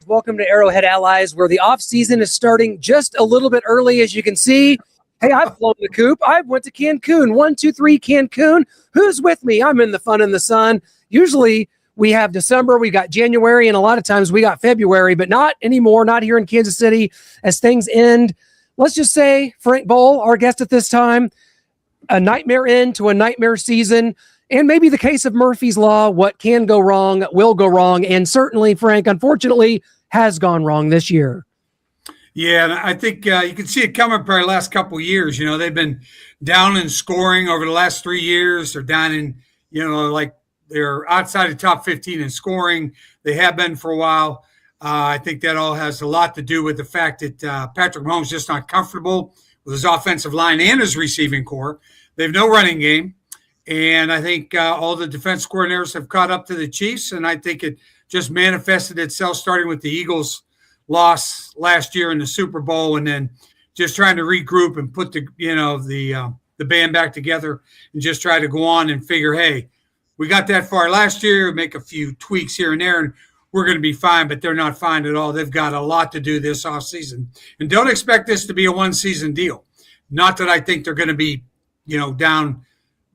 Welcome to Arrowhead Allies, where the off-season is starting just a little bit early, as you can see. Hey, I've flown the coop. I went to Cancun. 1, 2, 3, Cancun. Who's with me? I'm in the fun in the sun. Usually we have December, we got January, and a lot of times we got February, but not anymore, not here in Kansas City as things end. Let's just say Frank Boal, our guest at this time, a nightmare end to a nightmare season. And maybe the case of Murphy's Law, what can go wrong will go wrong. And certainly, Frank, unfortunately, has gone wrong this year. Yeah, and I think you can see it coming for the last couple of years. You know, they've been down in scoring over the last 3 years. They're down in, like they're outside the top 15 in scoring. They have been for a while. I think that all has a lot to do with the fact that Patrick Mahomes is just not comfortable with his offensive line and his receiving core. They have no running game. And I think all the defense coordinators have caught up to the Chiefs, and I think it just manifested itself starting with the Eagles' loss last year in the Super Bowl, and then just trying to regroup and put the band back together and just try to go on and figure, hey, we got that far last year, make a few tweaks here and there, and we're going to be fine. But they're not fine at all. They've got a lot to do this offseason, and don't expect this to be a one-season deal. Not that I think they're going to be, down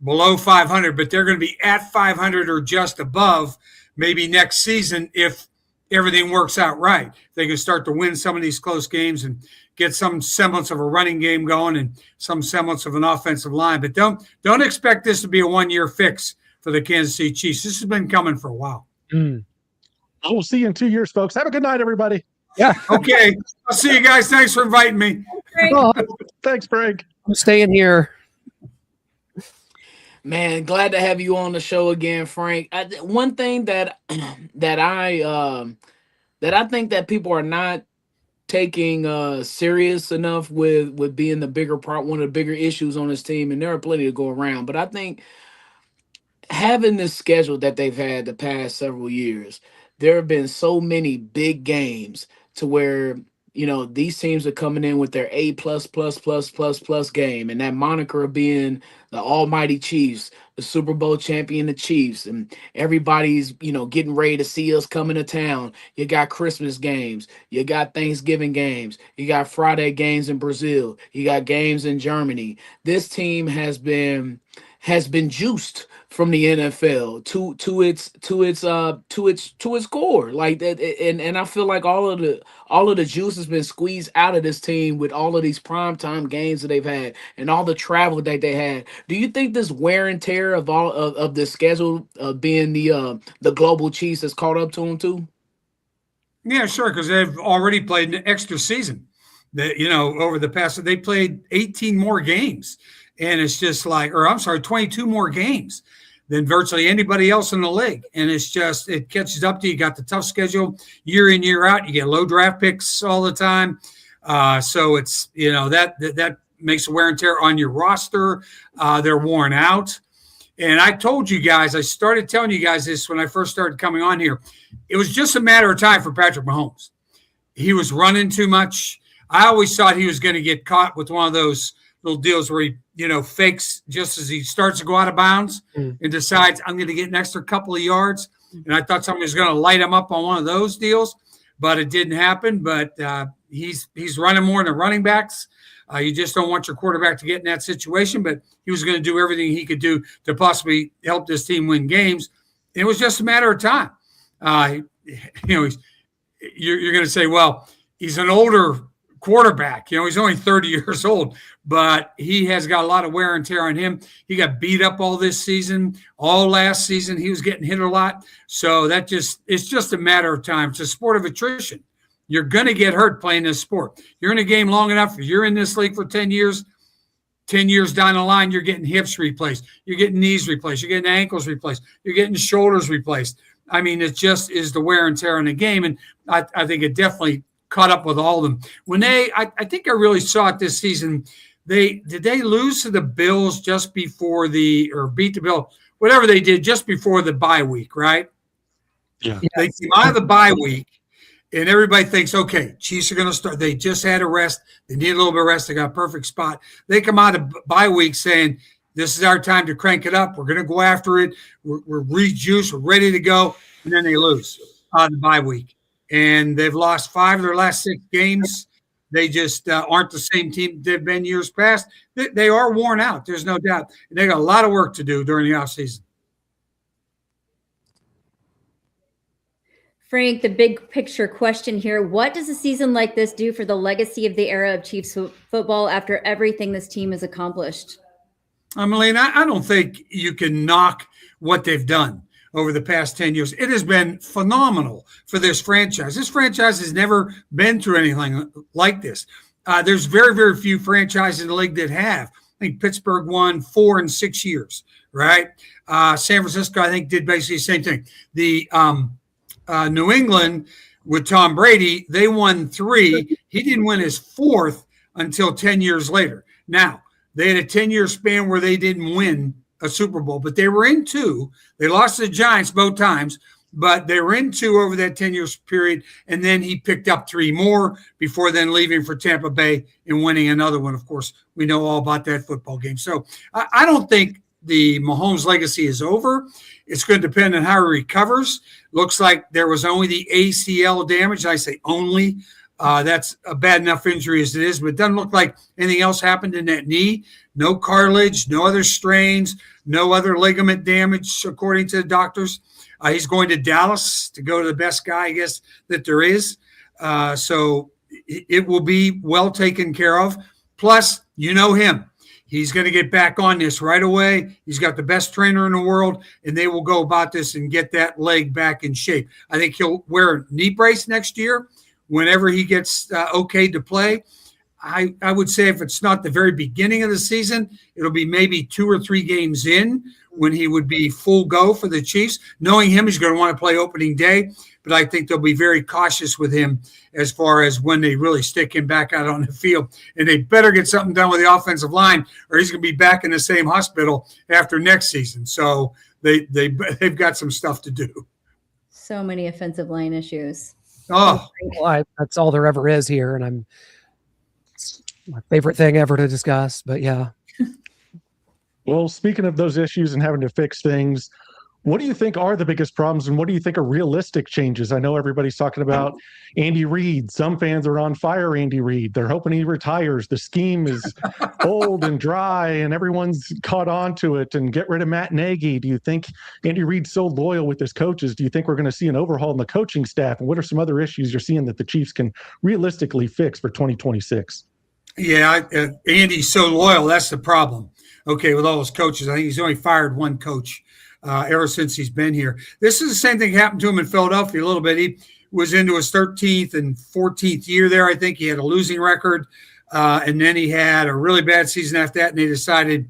below 500, but they're going to be at 500 or just above maybe next season if everything works out right. They can start to win some of these close games and get some semblance of a running game going and some semblance of an offensive line. But don't expect this to be a one-year fix for the Kansas City Chiefs. This has been coming for a while. I will see you in 2 years, folks. Have a good night, everybody. Yeah. Okay. I'll see you guys. Thanks for inviting me. Thanks, Frank. I'm staying here. Man, glad to have you on the show again, Frank. One thing that I think that people are not taking serious enough with being the bigger part, one of the bigger issues on this team, and there are plenty to go around. But I think having this schedule that they've had the past several years, there have been so many big games to where these teams are coming in with their A+++++ game, and that moniker of being the almighty Chiefs, the Super Bowl champion, the Chiefs, and everybody's, getting ready to see us coming to town. You got Christmas games, you got Thanksgiving games, you got Friday games in Brazil, you got games in Germany. This team has been juiced from the NFL to its core, like that, and I feel like all of the juice has been squeezed out of this team with all of these primetime games that they've had and all the travel that they had. Do you think this wear and tear of all of the schedule being the global Chiefs has caught up to them too? Yeah, sure, because they've already played an extra season. That over the past, they played 18 more games. And it's just 22 more games than virtually anybody else in the league. And it's just, it catches up to you. You got the tough schedule year in, year out. You get low draft picks all the time. So it's, that makes a wear and tear on your roster. They're worn out. And I told you guys, I started telling you guys this when I first started coming on here. It was just a matter of time for Patrick Mahomes. He was running too much. I always thought he was going to get caught with one of those little deals where he, fakes just as he starts to go out of bounds and decides I'm going to get an extra couple of yards. And I thought somebody was going to light him up on one of those deals, but it didn't happen. But he's running more than running backs. You just don't want your quarterback to get in that situation, but he was going to do everything he could do to possibly help this team win games. And it was just a matter of time. You're going to say, well, he's an older quarterback. He's only 30 years old, but he has got a lot of wear and tear on him. He got beat up all this season, all last season. He was getting hit a lot. So it's just a matter of time. It's a sport of attrition. You're going to get hurt playing this sport. You're in a game long enough. You're in this league for 10 years. 10 years down the line, you're getting hips replaced. You're getting knees replaced. You're getting ankles replaced. You're getting shoulders replaced. I mean, it just is the wear and tear in the game. And I think it definitely caught up with all of them. When I think I really saw it this season. Did they lose to the Bills just before or beat the Bills, whatever they did just before the bye week, right? Yeah. They came out of the bye week, and everybody thinks, okay, Chiefs are going to start. They just had a rest. They need a little bit of rest. They got a perfect spot. They come out of bye week saying, this is our time to crank it up. We're going to go after it. We're rejuiced. We're ready to go. And then they lose out of the bye week. and they've lost 5 of their last 6 games. They just aren't the same team they've been years past. They are worn out. There's no doubt. They got a lot of work to do during the offseason. Frank, the big picture question here. What does a season like this do for the legacy of the era of Chiefs football after everything this team has accomplished? Melina, I don't think you can knock what they've done over the past 10 years. It has been phenomenal for this franchise. This franchise has never been through anything like this. There's very, very few franchises in the league that have. I think Pittsburgh won 4 in 6 years, right? San Francisco, I think, did basically the same thing. The New England with Tom Brady, they won 3. He didn't win his 4th until 10 years later. Now, they had a 10-year span where they didn't win a Super Bowl, but they were in 2. They lost to the Giants both times, but they were in 2 over that 10-year period, and then he picked up 3 more before then leaving for Tampa Bay and winning another one. Of course, we know all about that football game. So I don't think the Mahomes legacy is over. It's going to depend on how he recovers. Looks like there was only the ACL damage. I say only. That's a bad enough injury as it is, but it doesn't look like anything else happened in that knee. No cartilage, no other strains, no other ligament damage, according to the doctors. He's going to Dallas to go to the best guy, I guess, that there is. So it will be well taken care of. Plus, you know him. He's going to get back on this right away. He's got the best trainer in the world, and they will go about this and get that leg back in shape. I think he'll wear a knee brace next year whenever he gets okay to play. I would say if it's not the very beginning of the season, it'll be maybe 2 or 3 games in when he would be full go for the Chiefs. Knowing him, he's going to want to play opening day, but I think they'll be very cautious with him as far as when they really stick him back out on the field. And they better get something done with the offensive line, or he's going to be back in the same hospital after next season. So they've got some stuff to do. So many offensive line issues. Oh, well, that's all there ever is here, and it's my favorite thing ever to discuss. But yeah. Well, speaking of those issues and having to fix things, what do you think are the biggest problems, and what do you think are realistic changes? I know everybody's talking about Andy Reid. Some fans are on fire Andy Reid. They're hoping he retires. The scheme is old and dry, and everyone's caught on to it. And get rid of Matt Nagy. Do you think Andy Reid's so loyal with his coaches? Do you think we're going to see an overhaul in the coaching staff? And what are some other issues you're seeing that the Chiefs can realistically fix for 2026? Yeah, Andy's so loyal. That's the problem. Okay, with all his coaches. I think he's only fired 1 coach ever since he's been here. This is the same thing happened to him in Philadelphia a little bit. He was into his 13th and 14th year there. I think he had a losing record, and then he had a really bad season after that, and they decided,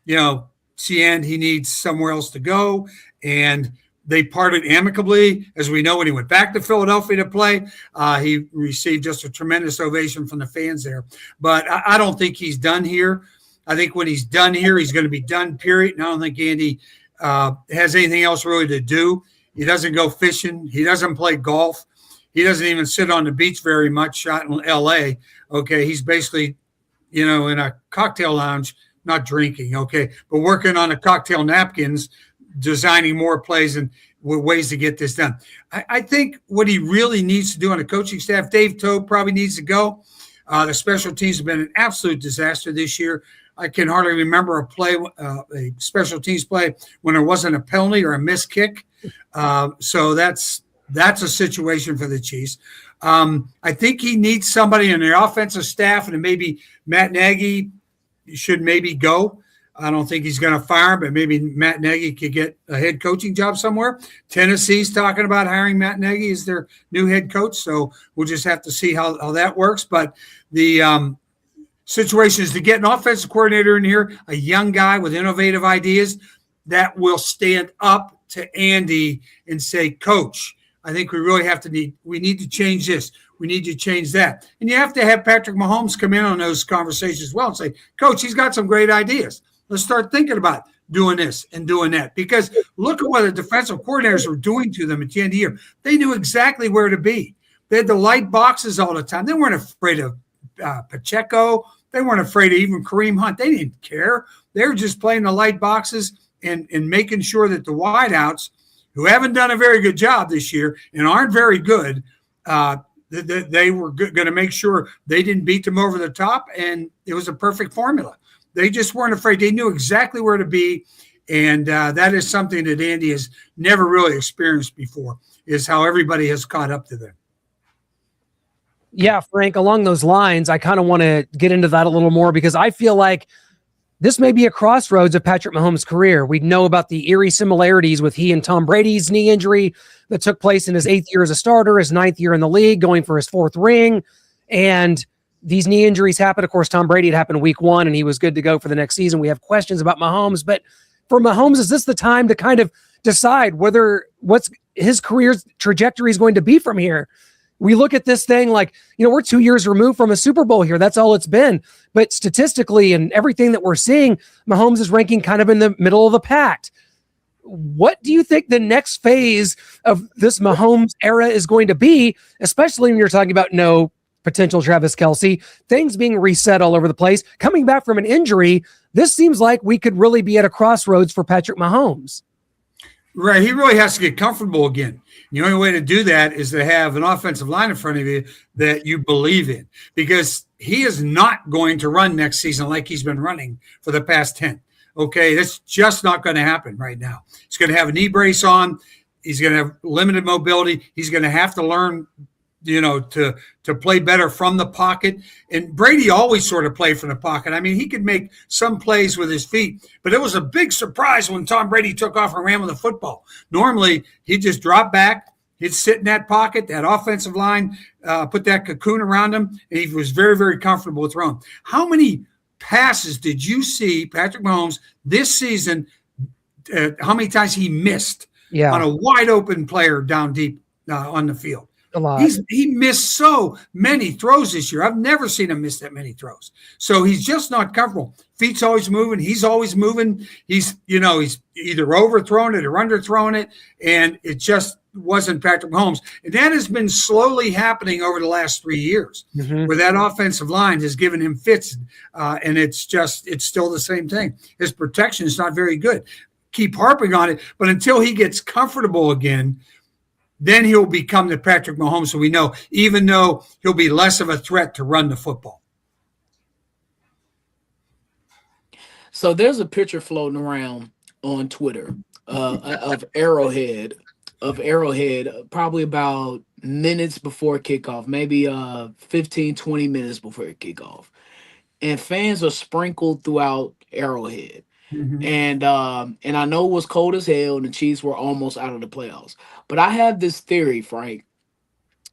CN, he needs somewhere else to go, and they parted amicably. As we know, when he went back to Philadelphia to play, he received just a tremendous ovation from the fans there. But I don't think he's done here. I think when he's done here, he's going to be done, period. And I don't think Andy has anything else really to do. He doesn't go fishing. He doesn't play golf. He doesn't even sit on the beach very much out in L.A. Okay, he's basically, in a cocktail lounge, not drinking, okay, but working on the cocktail napkins, designing more plays and ways to get this done. I think what he really needs to do on the coaching staff, Dave Toub probably needs to go. The special teams have been an absolute disaster this year. I can hardly remember a special teams play when there wasn't a penalty or a missed kick. So that's a situation for the Chiefs. I think he needs somebody in the offensive staff, and maybe Matt Nagy should maybe go. I don't think he's going to fire him, but maybe Matt Nagy could get a head coaching job somewhere. Tennessee's talking about hiring Matt Nagy as their new head coach, so we'll just have to see how that works. But the situation is to get an offensive coordinator in here, a young guy with innovative ideas that will stand up to Andy and say, Coach, I think we really we need to change this. We need to change that. And you have to have Patrick Mahomes come in on those conversations as well and say, Coach, he's got some great ideas. Let's start thinking about doing this and doing that. Because look at what the defensive coordinators were doing to them at the end of the year. They knew exactly where to be. They had the light boxes all the time. They weren't afraid of Pacheco. They weren't afraid of even Kareem Hunt. They didn't care. They were just playing the light boxes and making sure that the wideouts, who haven't done a very good job this year and aren't very good, They were going to make sure they didn't beat them over the top, and it was a perfect formula. They just weren't afraid. They knew exactly where to be, and that is something that Andy has never really experienced before, is how everybody has caught up to them. Yeah, Frank, along those lines, I kind of want to get into that a little more because I feel like this may be a crossroads of Patrick Mahomes' career. We know about the eerie similarities with he and Tom Brady's knee injury that took place in his 8th year as a starter, his 9th year in the league, going for his 4th ring. And these knee injuries happened. Of course, Tom Brady, it happened week 1, and he was good to go for the next season. We have questions about Mahomes. But for Mahomes, is this the time to kind of decide what's his career's trajectory is going to be from here? We look at this thing like, we're 2 years removed from a Super Bowl here. That's all it's been. But statistically and everything that we're seeing, Mahomes is ranking kind of in the middle of the pack. What do you think the next phase of this Mahomes era is going to be, especially when you're talking about no potential Travis Kelce, things being reset all over the place, coming back from an injury? This seems like we could really be at a crossroads for Patrick Mahomes. Right. He really has to get comfortable again. The only way to do that is to have an offensive line in front of you that you believe in, because he is not going to run next season like he's been running for the past 10. Okay. That's just not going to happen right now. He's going to have a knee brace on. He's going to have limited mobility. He's going to have to learn, to play better from the pocket. And Brady always sort of played from the pocket. I mean, he could make some plays with his feet, but it was a big surprise when Tom Brady took off and ran with the football. Normally, he'd just drop back, he'd sit in that pocket, that offensive line, put that cocoon around him, and he was very, very comfortable with throwing. How many passes did you see Patrick Mahomes this season? How many times he missed on a wide open player down deep on the field? A lot. He missed so many throws this year. I've never seen him miss that many throws. So he's just not comfortable. Feet's always moving. He's always moving. He's either overthrown it or underthrown it, and it just wasn't Patrick Mahomes. And that has been slowly happening over the last 3 years, where that offensive line has given him fits, and it's still the same thing. His protection is not very good. Keep harping on it, but until he gets comfortable again, then he'll become the Patrick Mahomes that we know, even though he'll be less of a threat to run the football. So there's a picture floating around on Twitter of Arrowhead, probably about minutes before kickoff, maybe 15, 20 minutes before kickoff. And fans are sprinkled throughout Arrowhead. And I know it was cold as hell, and the Chiefs were almost out of the playoffs. But I have this theory, Frank,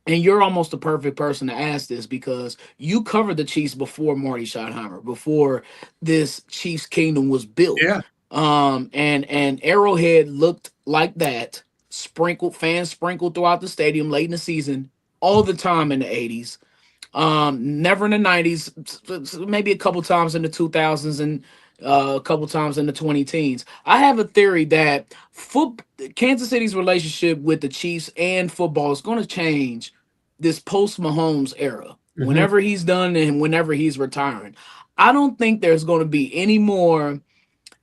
and you're almost the perfect person to ask this because you covered the Chiefs before Marty Schottenheimer, before this Chiefs kingdom was built. Yeah. And Arrowhead looked like that, fans sprinkled throughout the stadium late in the season, all the time in the 80s. Never in the 90s, maybe a couple times in the 2000s, and a couple times in the 2010s. I have a theory that Kansas City's relationship with the Chiefs and football is going to change this post-Mahomes era. Whenever he's done and whenever he's retiring. I don't think there's going to be any more,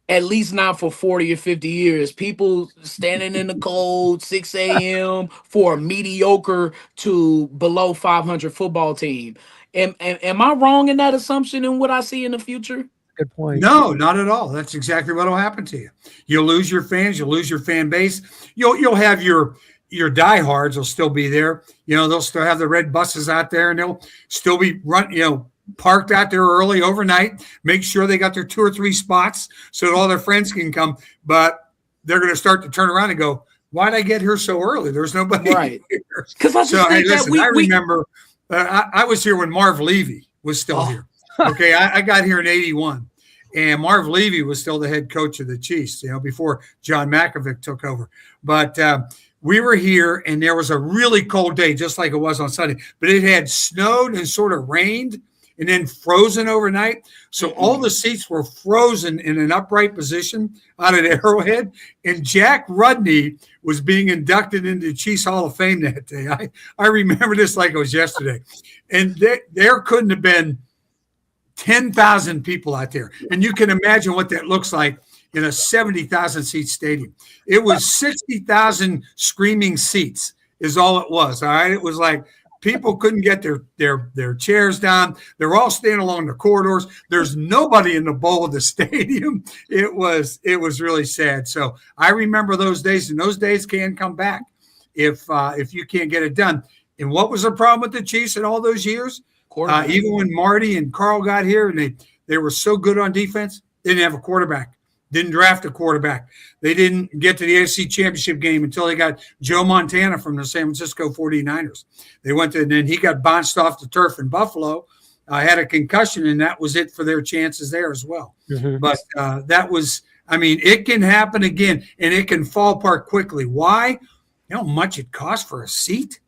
at least not for 40 or 50 years, people standing in the cold 6 a.m. for a mediocre to below 500 football team. Am I wrong in that assumption in what I see in the future? Good point. No, not at all. That's exactly what will happen to you. You'll lose your fans. You'll lose your fan base. You'll have your diehards will still be there. They'll still have the red buses out there, and they'll still be parked out there early overnight. Make sure they got their 2 or 3 spots so that all their friends can come. But they're going to start to turn around and go, "Why'd I get here so early? There's nobody here." Because I remember I was here when Marv Levy was still here. Okay, I got here in 81, and Marv Levy was still the head coach of the Chiefs, before John Malkovich took over. But we were here, and there was a really cold day, just like it was on Sunday. But it had snowed and sort of rained and then frozen overnight. So all the seats were frozen in an upright position out at Arrowhead. And Jack Rudney was being inducted into the Chiefs Hall of Fame that day. I remember this like it was yesterday. And there couldn't have been 10,000 people out there. And you can imagine what that looks like in a 70,000 seat stadium. It was 60,000 screaming seats is all it was. All right. It was like People couldn't get their chairs down. They're all standing along the corridors. There's nobody in the bowl of the stadium. It was really sad. So I remember those days, and those days can come back if you can't get it done. And what was the problem with the Chiefs in all those years? Even when Marty and Carl got here and they were so good on defense, they didn't have a quarterback. Didn't draft a quarterback. They didn't get to the AFC Championship game until they got Joe Montana from the San Francisco 49ers. They went to, and then he got bounced off the turf in Buffalo, had a concussion, and that was it for their chances there as well. Mm-hmm. But that was, I mean, it can happen again, and it can fall apart quickly. Why? You know how much it costs for a seat?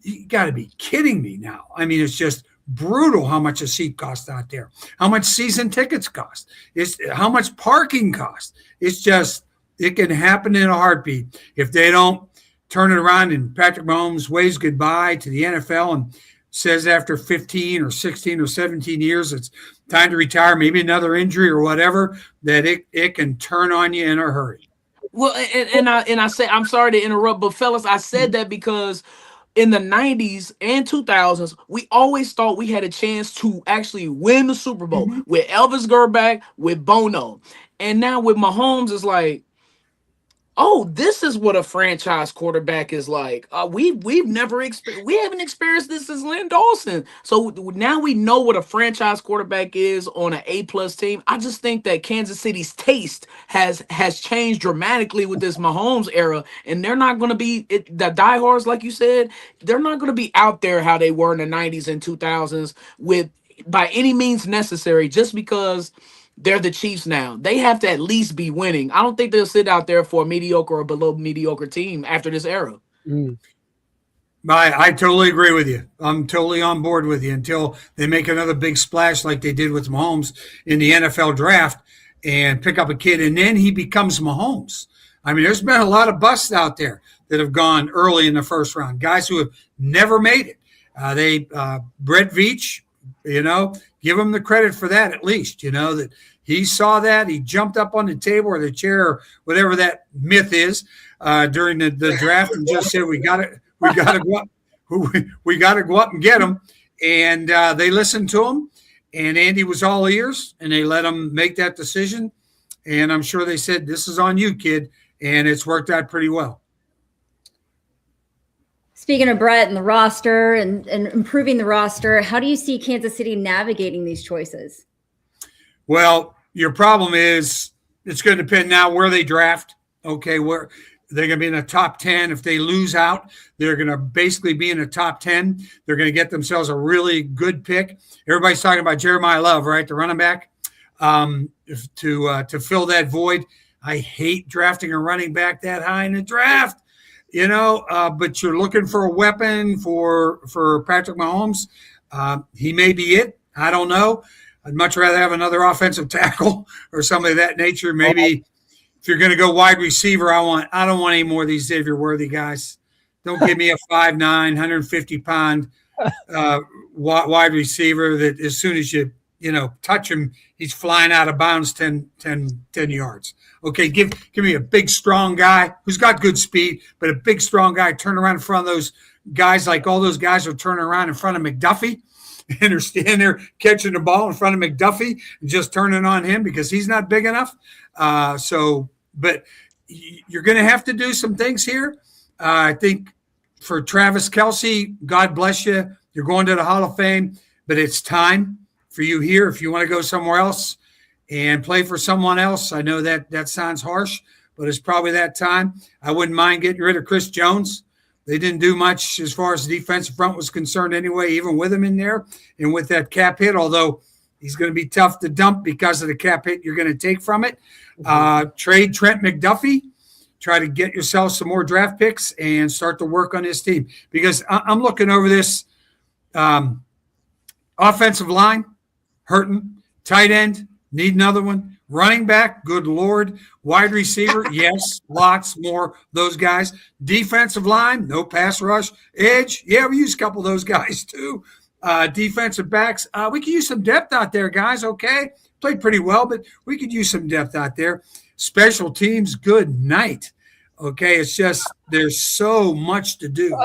You got to be kidding me now. I mean, it's just brutal how much a seat costs out there, how much season tickets cost, it's how much parking costs. It's just, it can happen in a heartbeat if they don't turn it around and Patrick Mahomes waves goodbye to the NFL and says after 15 or 16 or 17 years it's time to retire, maybe another injury or whatever, that it can turn on you in a hurry. Well, and I say, I'm sorry to interrupt, but fellas, I said that because in the 90s and 2000s, we always thought we had a chance to actually win the Super Bowl with Elvis Grbac, with Bono. And now with Mahomes, it's like, oh, this is what a franchise quarterback is like. We've never we haven't experienced this since Lynn Dawson. So now we know what a franchise quarterback is on an A+ team. I just think that Kansas City's taste has changed dramatically with this Mahomes era, and they're not going to be the diehards, like you said. They're not going to be out there how they were in the 90s and 2000s with by any means necessary, just because they're the Chiefs now. They have to at least be winning. I don't think they'll sit out there for a mediocre or below mediocre team after this era. I totally agree with you. I'm totally on board with you until they make another big splash like they did with Mahomes in the NFL draft and pick up a kid, and then he becomes Mahomes. I mean, there's been a lot of busts out there that have gone early in the first round, guys who have never made it. Brett Veach, give him the credit for that at least, that he saw that. He jumped up on the table or the chair or whatever that myth is during the draft and just said, we got to go up and get him. And they listened to him, and Andy was all ears, and they let him make that decision. And I'm sure they said, this is on you, kid. And it's worked out pretty well. Speaking of Brett and the roster and improving the roster, how do you see Kansas City navigating these choices? Well, your problem is it's going to depend now where they draft. Okay, where they're going to be in the top 10. If they lose out, they're going to basically be in the top 10. They're going to get themselves a really good pick. Everybody's talking about Jeremiah Love, right, the running back, to fill that void. I hate drafting a running back that high in the draft. But you're looking for a weapon for Patrick Mahomes. He may be it. I don't know. I'd much rather have another offensive tackle or somebody of that nature. Maybe if you're going to go wide receiver, I don't want any more of these Xavier Worthy guys. Don't give me a 5'9", 150-pound wide receiver that as soon as you touch him, he's flying out of bounds 10 yards. Okay, give me a big, strong guy who's got good speed, but a big, strong guy, turn around in front of those guys like all those guys are turning around in front of McDuffie and are standing there catching the ball in front of McDuffie and just turning on him because he's not big enough. But you're going to have to do some things here. I think for Travis Kelce, God bless you. You're going to the Hall of Fame, but it's time for you here. If you want to go somewhere else and play for someone else, I know that sounds harsh, but it's probably that time. I wouldn't mind getting rid of Chris Jones. They didn't do much as far as the defensive front was concerned anyway, even with him in there and with that cap hit, although he's going to be tough to dump because of the cap hit you're going to take from it. Trade Trent McDuffie. Try to get yourself some more draft picks and start to work on this team because I'm looking over this offensive line, hurting, tight end, need another one. Running back, good Lord. Wide receiver, yes, lots more those guys. Defensive line, no pass rush. Edge, yeah, we use a couple of those guys too. Defensive backs, we could use some depth out there, guys, okay? Played pretty well, but we could use some depth out there. Special teams, good night. Okay, it's just there's so much to do.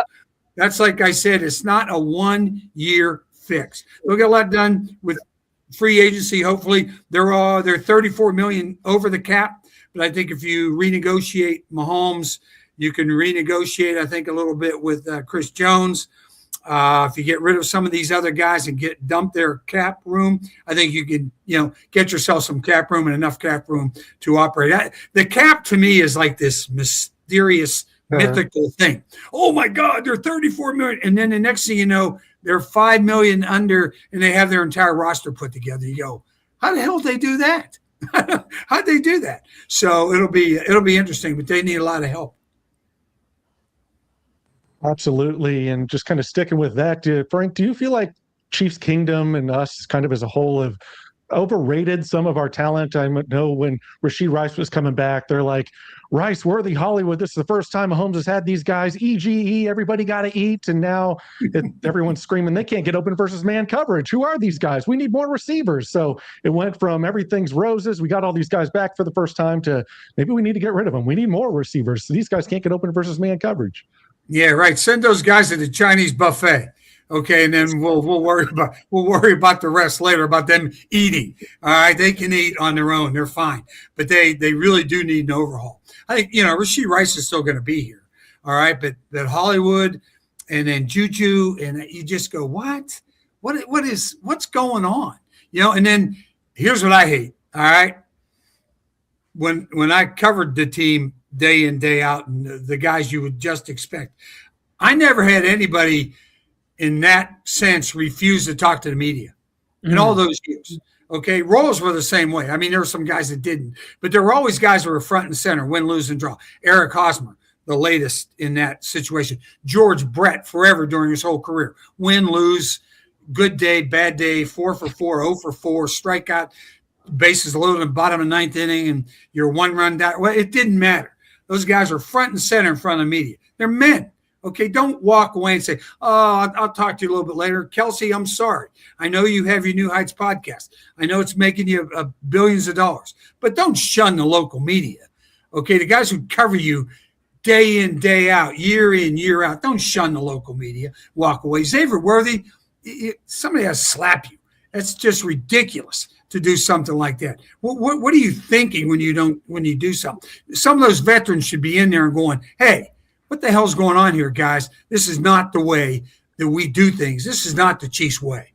That's like I said, it's not a 1-year fix. They'll get a lot done with free agency. Hopefully, they're 34 million over the cap. But I think if you renegotiate Mahomes, you can renegotiate, I think, a little bit with Chris Jones. If you get rid of some of these other guys and dump their cap room, I think you can, get yourself some cap room and enough cap room to operate. The cap to me is like this mysterious, mythical thing. Oh my God, they're 34 million, and then the next thing you know, they're 5 million under, and they have their entire roster put together. You go, how the hell did they do that? How'd they do that? So it'll be interesting, but they need a lot of help. Absolutely. And just kind of sticking with that, Frank, do you feel like Chiefs Kingdom and us kind of as a whole have overrated some of our talent? I know when Rashee Rice was coming back, they're like, Rice worthy Hollywood. This is the first time Mahomes has had these guys, EGE, everybody got to eat. And now everyone's screaming they can't get open versus man coverage. Who are these guys? We need more receivers. So it went from everything's roses. We got all these guys back for the first time to maybe we need to get rid of them. We need more receivers. So these guys can't get open versus man coverage. Yeah, right. Send those guys to the Chinese buffet. Okay, and then we'll worry about the rest later, about them eating. All right, they can eat on their own; they're fine. But they really do need an overhaul. I think Rashee Rice is still going to be here. All right, but Hollywood and then Juju, and you just go, what's going on? And then here's what I hate. All right, when I covered the team day in, day out, and the guys you would just expect, I never had anybody in that sense refuse to talk to the media in all those years. Okay, roles were the same way. I mean, there were some guys that didn't, but there were always guys who were front and center, win, lose, and draw. Eric Hosmer, the latest in that situation. George Brett, forever during his whole career. Win, lose, good day, bad day, 4 for 4, 0 for 4, strikeout, bases loaded in the bottom of the ninth inning, and you're 1 run down. Well, it didn't matter. Those guys are front and center in front of the media. They're men. Okay, don't walk away and say, oh, I'll talk to you a little bit later. Kelsey, I'm sorry. I know you have your New Heights podcast. I know it's making you billions of dollars. But don't shun the local media. Okay, the guys who cover you day in, day out, year in, year out, don't shun the local media. Walk away. Xavier Worthy, somebody has to slap you. That's just ridiculous to do something like that. What are you thinking when you do something? Some of those veterans should be in there and going, hey, what the hell's going on here, guys? This is not the way that we do things. This is not the Chiefs way.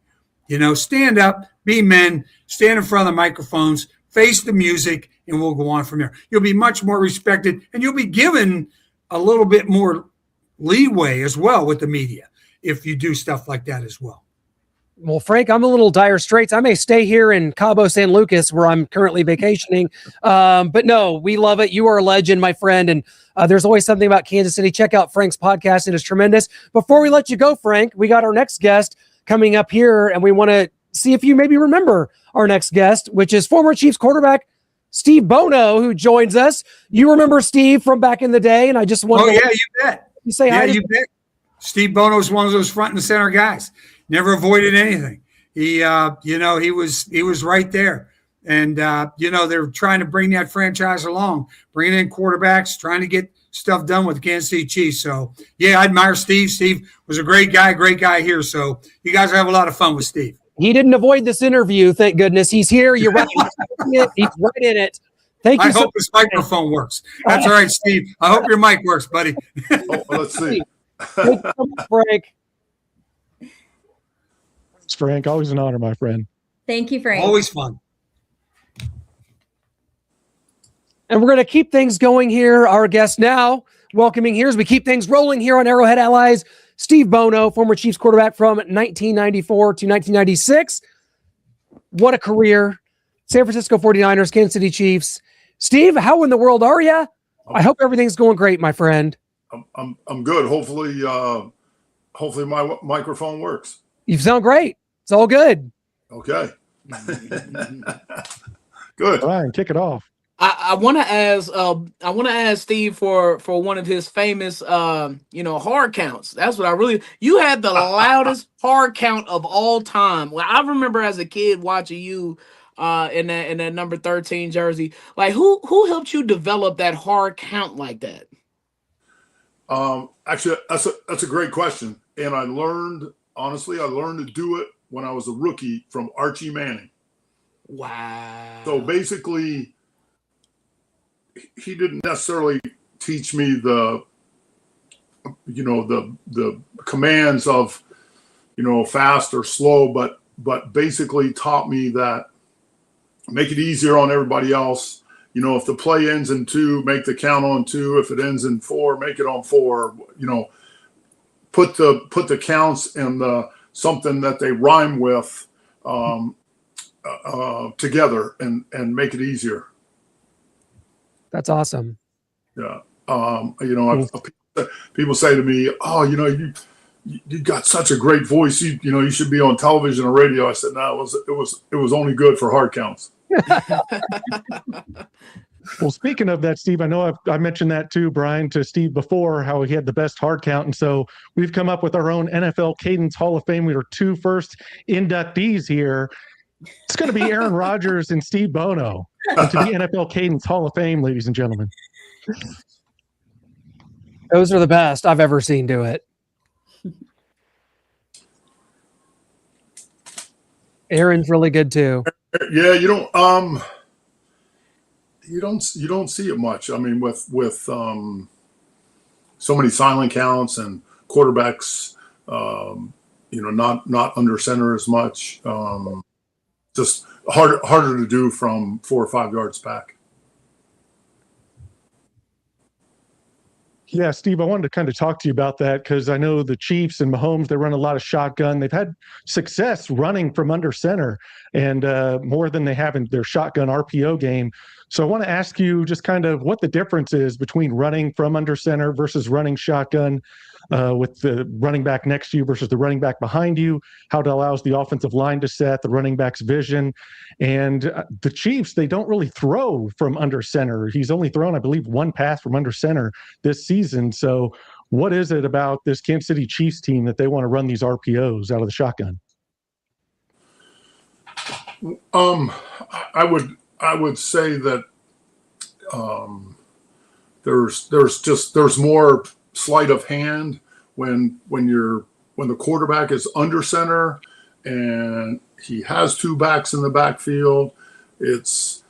Stand up, be men, stand in front of the microphones, face the music, and we'll go on from there. You'll be much more respected, and you'll be given a little bit more leeway as well with the media if you do stuff like that as well. Well, Frank, I'm a little dire straits. I may stay here in Cabo San Lucas where I'm currently vacationing. But no, we love it. You are a legend, my friend. And there's always something about Kansas City. Check out Frank's podcast. It is tremendous. Before we let you go, Frank, we got our next guest coming up here, and we want to see if you maybe remember our next guest, which is former Chiefs quarterback Steve Bono, who joins us. You remember Steve from back in the day, and I just want you bet. You say hi. You bet. Steve Bono is one of those front and center guys. Never avoided anything. He was right there. And, they're trying to bring that franchise along, bringing in quarterbacks, trying to get stuff done with the Kansas City Chiefs. So, yeah, I admire Steve. Steve was a great guy here. So you guys have a lot of fun with Steve. He didn't avoid this interview. Thank goodness. He's here. You're right. He's right in it. Thank you. I hope his microphone works. That's all right, Steve. I hope your mic works, buddy. Let's see. Thank you so much, Frank. Thanks, Frank. Always an honor, my friend. Thank you, Frank. Always fun. And we're going to keep things going here. Our guest now, welcoming here as we keep things rolling here on Arrowhead Allies, Steve Bono, former Chiefs quarterback from 1994 to 1996. What a career. San Francisco 49ers, Kansas City Chiefs. Steve, how in the world are you? I hope everything's going great, my friend. I'm good. Hopefully my microphone works. You sound great. It's all good. Okay. Good. All right, kick it off. I want to ask Steve for one of his famous hard counts. That's what you had the loudest hard count of all time. Well, I remember as a kid watching you in that number 13 jersey. Like who helped you develop that hard count like that? Actually, that's a great question, and I learned to do it when I was a rookie from Archie Manning. Wow. So basically, he didn't necessarily teach me the commands of fast or slow, but basically taught me that make it easier on everybody else. If the play ends in 2, make the count on 2. If it ends in 4, make it on 4. Put the counts and the something that they rhyme with together and make it easier. That's awesome. Yeah. People say to me, "Oh, you got such a great voice. You should be on television or radio." I said, "No, it was only good for hard counts." Well, speaking of that, Steve, I know I mentioned that too, Brian, to Steve before, how he had the best hard count. And so we've come up with our own NFL Cadence Hall of Fame. We were 2 first inductees here. It's going to be Aaron Rodgers and Steve Bono into the NFL Cadence Hall of Fame, ladies and gentlemen. Those are the best I've ever seen do it. Aaron's really good too. Yeah, you don't see it much. I mean, with so many silent counts and quarterbacks, not under center as much. Just harder to do from 4 or 5 yards back. Yeah, Steve, I wanted to kind of talk to you about that because I know the Chiefs and Mahomes, they run a lot of shotgun. They've had success running from under center and more than they have in their shotgun RPO game. So I want to ask you just kind of what the difference is between running from under center versus running shotgun with the running back next to you versus the running back behind you, how it allows the offensive line to set, the running back's vision. And the Chiefs, they don't really throw from under center. He's only thrown, I believe, 1 pass from under center this season. So what is it about this Kansas City Chiefs team that they want to run these RPOs out of the shotgun? I would say that there's more sleight of hand when the quarterback is under center and he has 2 backs in the backfield. It's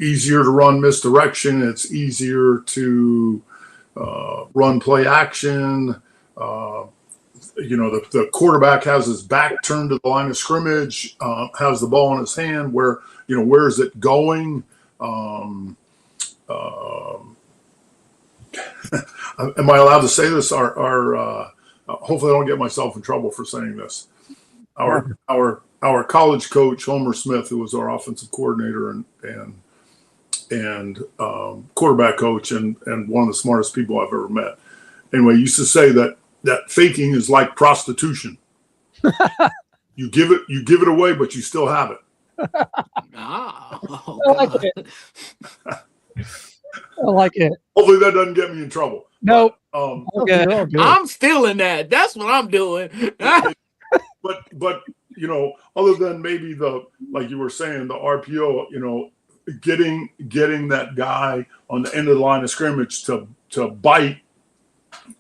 easier to run misdirection. It's easier to run play action. The quarterback has his back turned to the line of scrimmage, has the ball in his hand. Where is it going? Am I allowed to say this? Hopefully I don't get myself in trouble for saying this. Our college coach, Homer Smith, who was our offensive coordinator and quarterback coach and one of the smartest people I've ever met. Anyway, used to say that faking is like prostitution. You give it away, but you still have it. Oh, I like it. I like it. Hopefully that doesn't get me in trouble. Nope. Okay. I'm stealing that. That's what I'm doing. but other than maybe like you were saying, the RPO, getting that guy on the end of the line of scrimmage to bite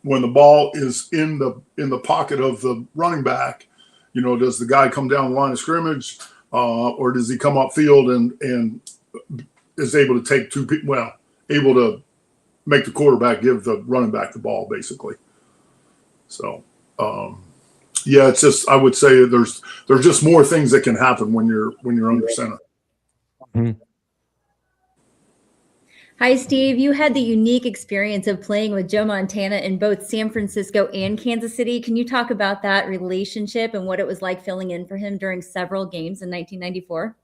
when the ball is in the pocket of the running back. Does the guy come down the line of scrimmage or does he come upfield and is able to take 2 people? Well, able to make the quarterback give the running back the ball, basically. So, it's just, I would say there's just more things that can happen when you're under center. Mm-hmm. Hi, Steve. You had the unique experience of playing with Joe Montana in both San Francisco and Kansas City. Can you talk about that relationship and what it was like filling in for him during several games in 1994?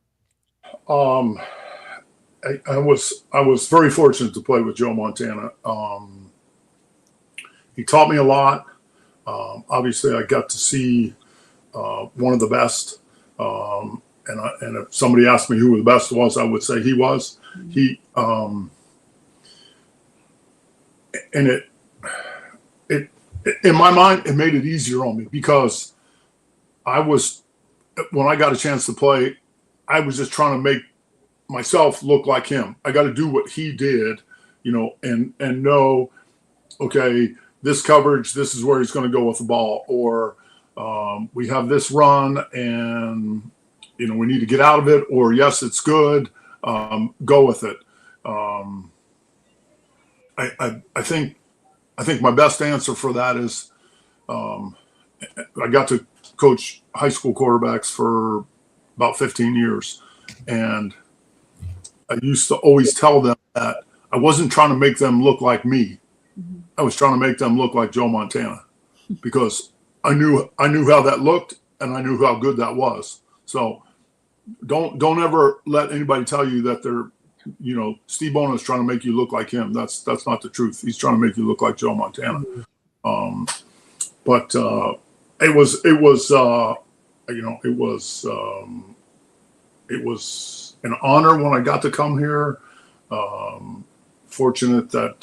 I was very fortunate to play with Joe Montana. He taught me a lot. Obviously, I got to see one of the best. And if somebody asked me who the best was, I would say he was. He and it in my mind, it made it easier on me because when I got a chance to play, I was just trying to make myself look like him. I got to do what he did, and know, okay, this coverage, this is where he's going to go with the ball, or we have this run and, we need to get out of it, or yes, it's good. Go with it. I think my best answer for that is I got to coach high school quarterbacks for about 15 years. And I used to always tell them that I wasn't trying to make them look like me. I was trying to make them look like Joe Montana, because I knew how that looked and I knew how good that was. So don't ever let anybody tell you that they're, Steve Bono is trying to make you look like him. That's not the truth. He's trying to make you look like Joe Montana. But it was an honor when I got to come here. Fortunate that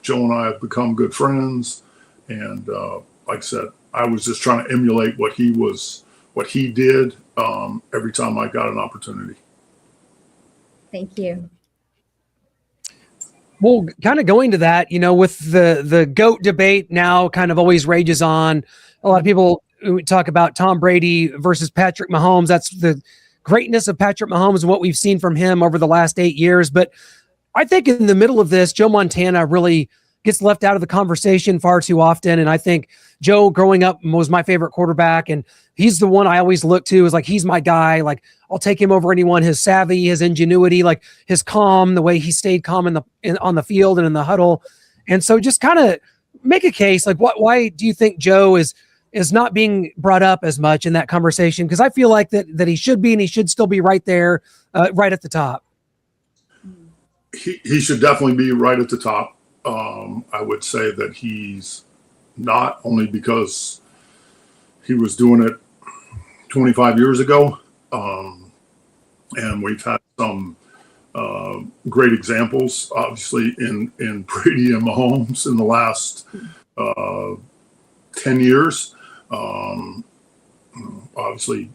Joe and I have become good friends, and like I said, I was just trying to emulate what he did every time I got an opportunity. Thank you. Well, kind of going to that, with the GOAT debate now kind of always rages on. A lot of people talk about Tom Brady versus Patrick Mahomes. That's the greatness of Patrick Mahomes and what we've seen from him over the last 8 years. But I think in the middle of this, Joe Montana really gets left out of the conversation far too often. And I think Joe growing up was my favorite quarterback. And he's the one I always look to, is like, he's my guy. Like, I'll take him over anyone. His savvy, his ingenuity, like his calm, the way he stayed calm on the field and in the huddle. And so just kind of make a case, like, why do you think Joe is not being brought up as much in that conversation? Because I feel like that he should be, and he should still be right there, right at the top. He should definitely be right at the top. I would say that he's not, only because he was doing it 25 years ago. And we've had some great examples, obviously, in Brady and Mahomes in the last 10 years. Obviously,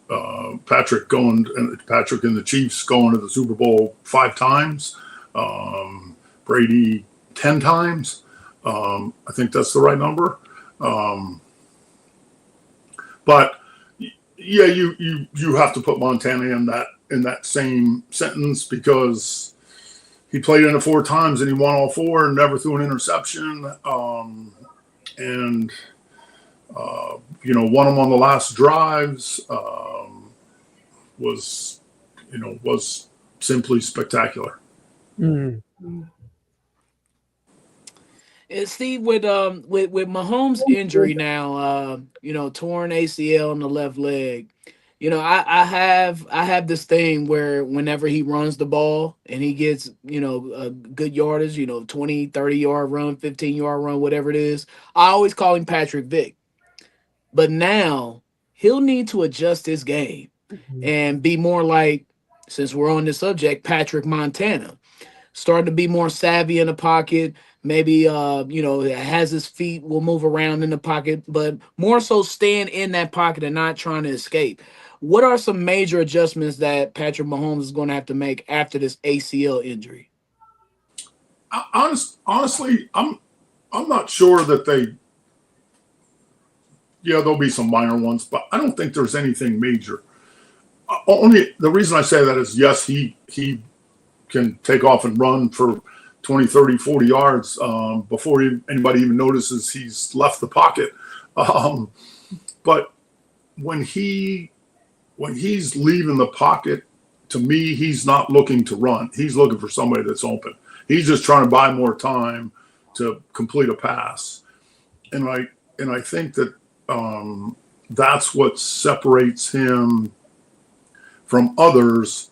Patrick and the Chiefs going to the Super Bowl 5 times. Brady 10 times. I think that's the right number. But yeah, you have to put Montana in that same sentence, because he played in it 4 times and he won all 4 and never threw an interception. And won them on the last drives. Was simply spectacular. Mm-hmm. And Steve, with Mahomes' injury now, torn ACL in the left leg, I have this thing where whenever he runs the ball and he gets, a good yardage, 20, 30-yard run, 15-yard run, whatever it is, I always call him Patrick Vick. But now he'll need to adjust his game and be more like, since we're on this subject, Patrick Montana. Starting to be more savvy in the pocket, maybe has his feet, will move around in the pocket, but more so staying in that pocket and not trying to escape. What are some major adjustments that Patrick Mahomes is going to have to make after this ACL injury? Honestly, I'm not sure that there'll be some minor ones, but I don't think there's anything major. Only the reason I say that is, yes, he can take off and run for 20, 30, 40 yards before anybody even notices he's left the pocket. But when he's leaving the pocket, to me, he's not looking to run. He's looking for somebody that's open. He's just trying to buy more time to complete a pass. And I think that that's what separates him from others.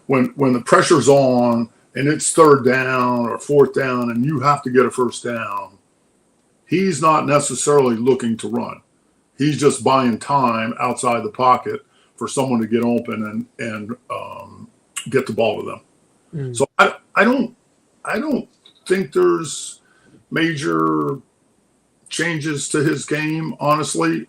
When the pressure's on and it's 3rd down or 4th down and you have to get a 1st down, he's not necessarily looking to run. He's just buying time outside the pocket for someone to get open and get the ball to them. Mm. So I don't think there's major changes to his game, honestly.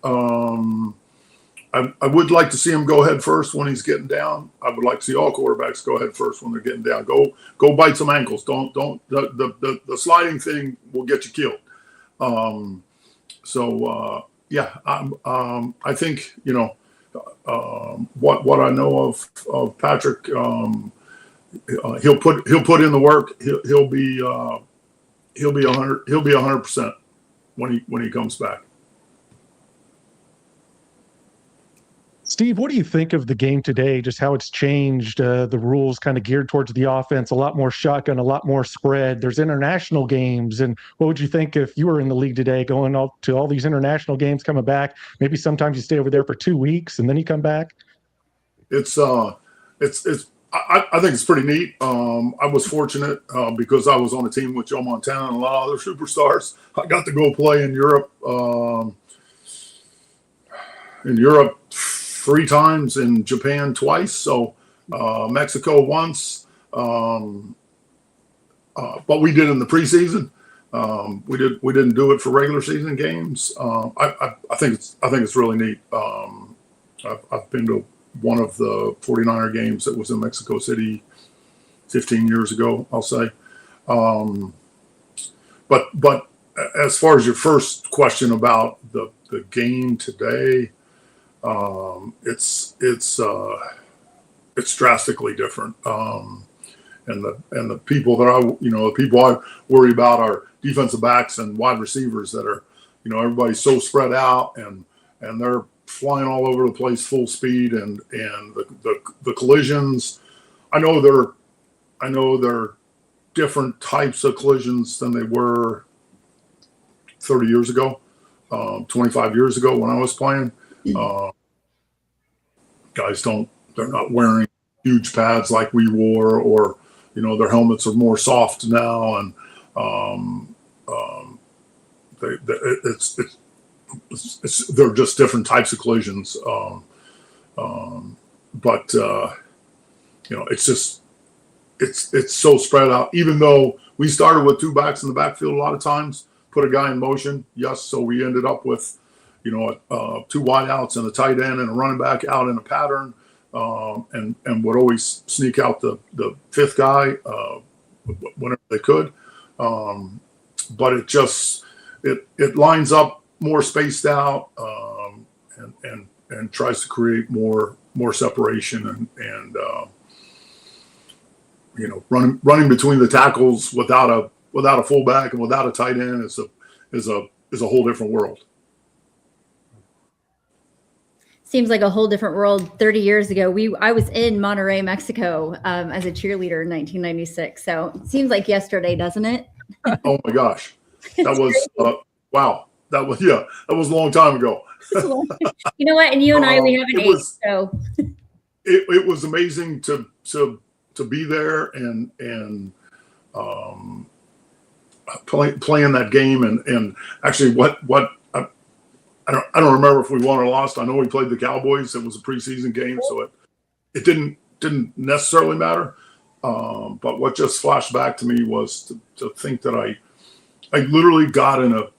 I would like to see him go head first when he's getting down. I would like to see all quarterbacks go head first when they're getting down. Go bite some ankles. Don't the sliding thing will get you killed. I think what I know of Patrick, he'll put in the work. He'll be 100% when he comes back. Steve, what do you think of the game today? Just how it's changed, the rules kind of geared towards the offense, a lot more shotgun, a lot more spread. There's international games. And what would you think if you were in the league today, going to all these international games, coming back? Maybe sometimes you stay over there for 2 weeks and then you come back. I think it's pretty neat. I was fortunate because I was on a team with Joe Montana and a lot of other superstars. I got to go play in Europe. Three times, in Japan twice, so Mexico once. But we did in the preseason. We didn't do it for regular season games. I think it's really neat. I've been to one of the 49er games that was in Mexico City 15 years ago, I'll say. But as far as your first question about the game today, it's drastically different. And the people I worry about are defensive backs and wide receivers that are, everybody's so spread out and they're flying all over the place full speed and the collisions. I know they're different types of collisions than they were 30 years ago, 25 years ago when I was playing. Guys they're not wearing huge pads like we wore, or their helmets are more soft now, and they're just different types of collisions. It's so spread out. Even though we started with two backs in the backfield, a lot of times put a guy in motion, so we ended up with two wideouts and a tight end and a running back out in a pattern, and would always sneak out the fifth guy whenever they could. But it lines up more spaced out, and tries to create more separation and running between the tackles without a fullback and without a tight end is a whole different world. Seems like a whole different world 30 years ago. I was in Monterrey, Mexico, as a cheerleader in 1996. So it seems like yesterday, doesn't it? Oh my gosh. That was, wow. That was a long time ago. You know what? And you and I, we haven't aged, so. It was amazing to be there and playing that game and actually what I don't remember if we won or lost. I know we played the Cowboys. It was a preseason game, so it didn't necessarily matter. But what just flashed back to me was to think that I literally got in a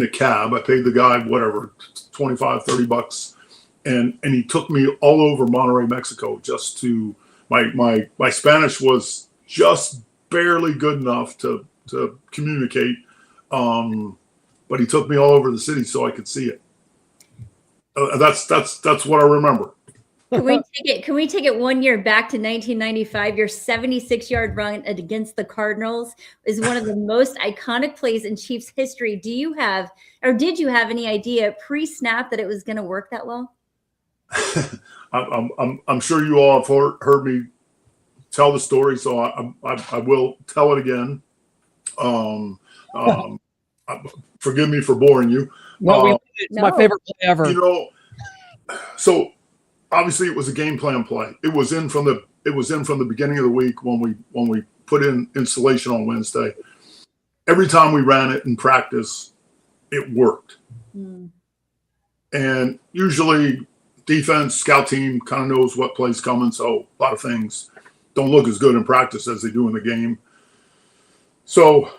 cab. I paid the guy whatever, $25-$30, and he took me all over Monterrey, Mexico, just to my Spanish was just barely good enough to communicate. But he took me all over the city so I could see it. That's what I remember. Can we take it 1 year back to 1995? Your 76-yard run against the Cardinals is one of the most iconic plays in Chiefs history. Do you have, or did you have any idea pre-snap that it was going to work that well? I'm sure you all have heard me tell the story, so I will tell it again. Forgive me for boring you. No, it's my favorite play ever. So obviously it was a game plan play. It was in from the beginning of the week when we put in installation on Wednesday. Every time we ran it in practice, it worked. And usually defense, scout team kind of knows what play's coming, so a lot of things don't look as good in practice as they do in the game. So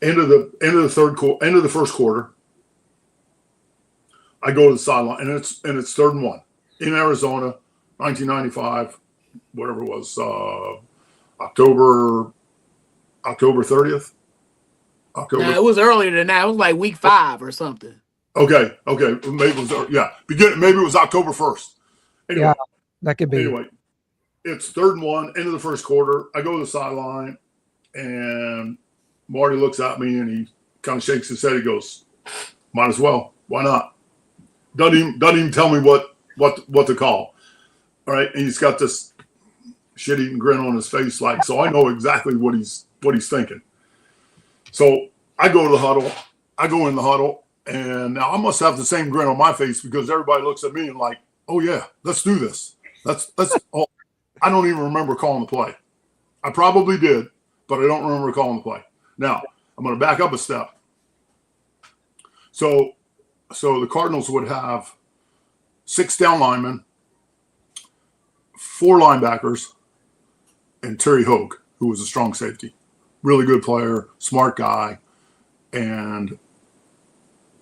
end of the first quarter, I go to the sideline, and it's 3rd and 1 in Arizona, 1995, whatever it was, October 30th. October. No, it was earlier than that. It was like week 5 or something. Okay. Maybe it was maybe it was October 1st. Anyway, Yeah, that could be. Anyway, it's 3rd and 1, end of the first quarter. I go to the sideline, and Marty looks at me, and he kind of shakes his head. He goes, "Might as well. Why not?" Doesn't even tell me what to call. All right, and he's got this shit-eating grin on his face, like, so I know exactly what he's thinking. So I go to the huddle. I go in the huddle, and now I must have the same grin on my face because everybody looks at me and like, "Oh yeah, let's do this." That's. Oh, I don't even remember calling the play. I probably did, but I don't remember calling the play. Now I'm going to back up a step. So the Cardinals would have 6 down linemen, 4 linebackers, and Terry Hogue, who was a strong safety. Really good player, smart guy. And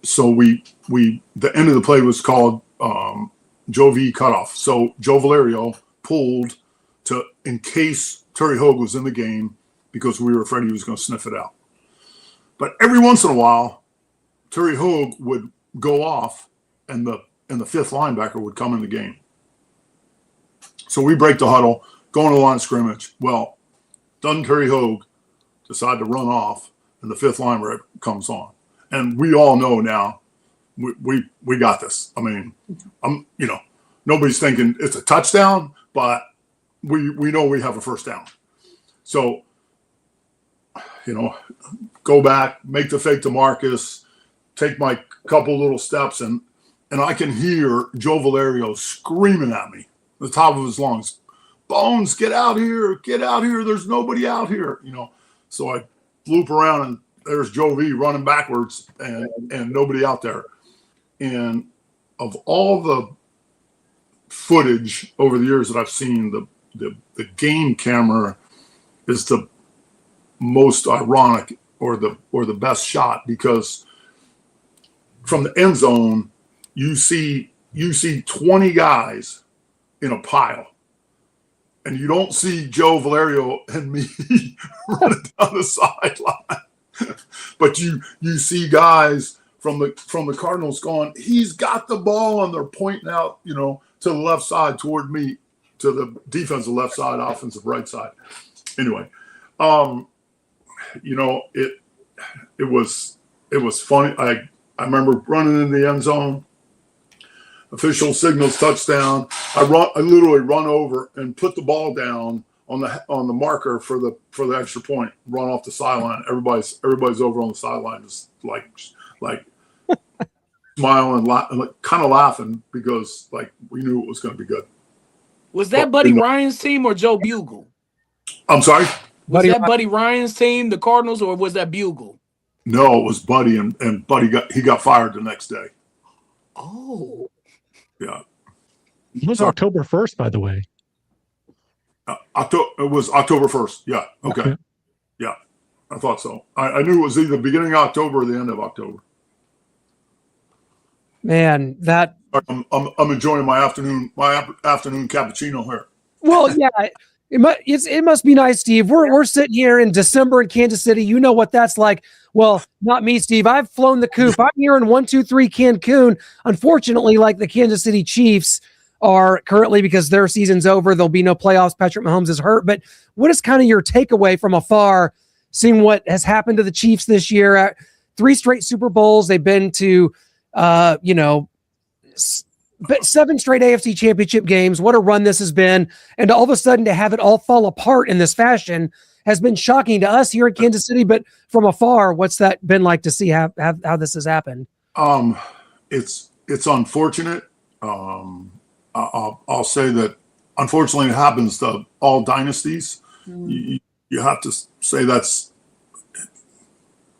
so the end of the play was called Joe V cutoff. So Joe Valerio pulled in case Terry Hogue was in the game because we were afraid he was going to sniff it out. But every once in a while, Terry Hogue would go off and the 5th linebacker would come in the game. So we break the huddle, go on the line of scrimmage. Well, doesn't Terry Hogue decide to run off, and the 5th linebacker comes on. And we all know now we got this. I mean, nobody's thinking it's a touchdown, but we know we have a first down. So, go back, make the fake to Marcus, take my couple little steps, and I can hear Joe Valerio screaming at me at the top of his lungs, "Bones, get out here, there's nobody out here." So I loop around, and there's Joe V running backwards and nobody out there. And of all the footage over the years that I've seen, the game camera is the most ironic or the best shot, because from the end zone you see 20 guys in a pile, and you don't see Joe Valerio and me running down the sideline, but you see guys from the Cardinals going, "He's got the ball," and they're pointing out to the left side toward me, to the defensive left side, offensive right side. Anyway, it was funny. I remember running in the end zone. Official signals touchdown. I literally run over and put the ball down on the marker for the extra point. Run off the sideline. Everybody's over on the sideline, just like smiling, kind of laughing, because we knew it was going to be good. Was that Buddy Ryan's team or Joe Bugle? I'm sorry? Was that Buddy Ryan's team, the Cardinals, or was that Bugle? No, it was Buddy, and Buddy got fired the next day. Oh. Yeah. It was October 1st, by the way. It was October 1st. Yeah. Okay. Yeah, I thought so. I knew it was either beginning of October or the end of October. Man, that I'm enjoying my afternoon cappuccino here. Well, yeah, it must be nice, Steve. We're sitting here in December in Kansas City. You know what that's like. Well, not me, Steve. I've flown the coop. I'm here in 123 Cancun. Unfortunately, like the Kansas City Chiefs are currently, because their season's over, there'll be no playoffs. Patrick Mahomes is hurt. But what is kind of your takeaway from afar, seeing what has happened to the Chiefs this year? At 3 straight Super Bowls, they've been to, 7 straight AFC championship games. What a run this has been. And all of a sudden to have it all fall apart in this fashion has been shocking to us here in Kansas City. But from afar, what's that been like to see how this has happened? It's unfortunate. I'll say that unfortunately it happens to all dynasties. You have to say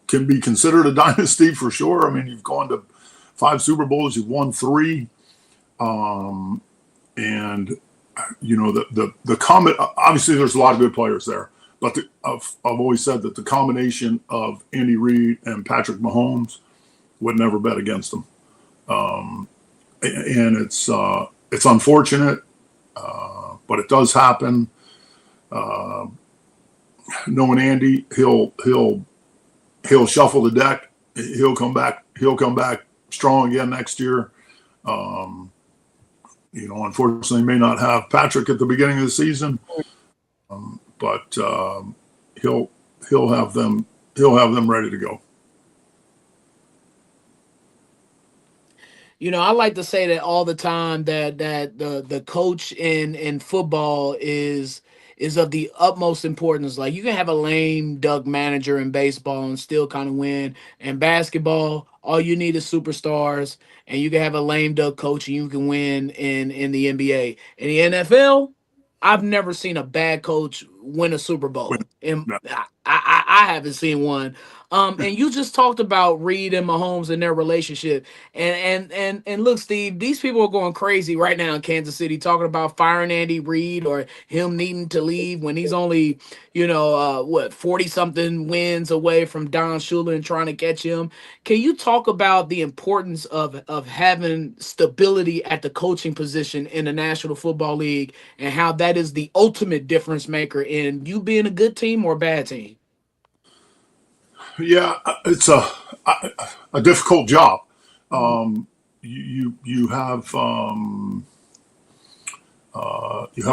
can be considered a dynasty for sure. I mean, you've gone to 5 Super Bowls, you've won 3. And the comment, obviously there's a lot of good players there, but I've always said that the combination of Andy Reid and Patrick Mahomes would never bet against them. and it's unfortunate, but it does happen. Knowing Andy, he'll shuffle the deck. He'll come back strong again next year. Unfortunately, may not have Patrick at the beginning of the season, but he'll have them ready to go. I like to say that all the time that the coach in football is of the utmost importance. Like, you can have a lame duck manager in baseball and still kind of win. And basketball, all you need is superstars, and you can have a lame duck coach and you can win in the NBA. In the NFL, I've never seen a bad coach win a Super Bowl. And No. I haven't seen one. And you just talked about Reed and Mahomes and their relationship. And look, Steve, these people are going crazy right now in Kansas City, talking about firing Andy Reid or him needing to leave when he's only, 40 something wins away from Don Shula and trying to catch him. Can you talk about the importance of having stability at the coaching position in the National Football League, and how that is the ultimate difference maker in you being a good team or a bad team? Yeah, it's a difficult job. You have a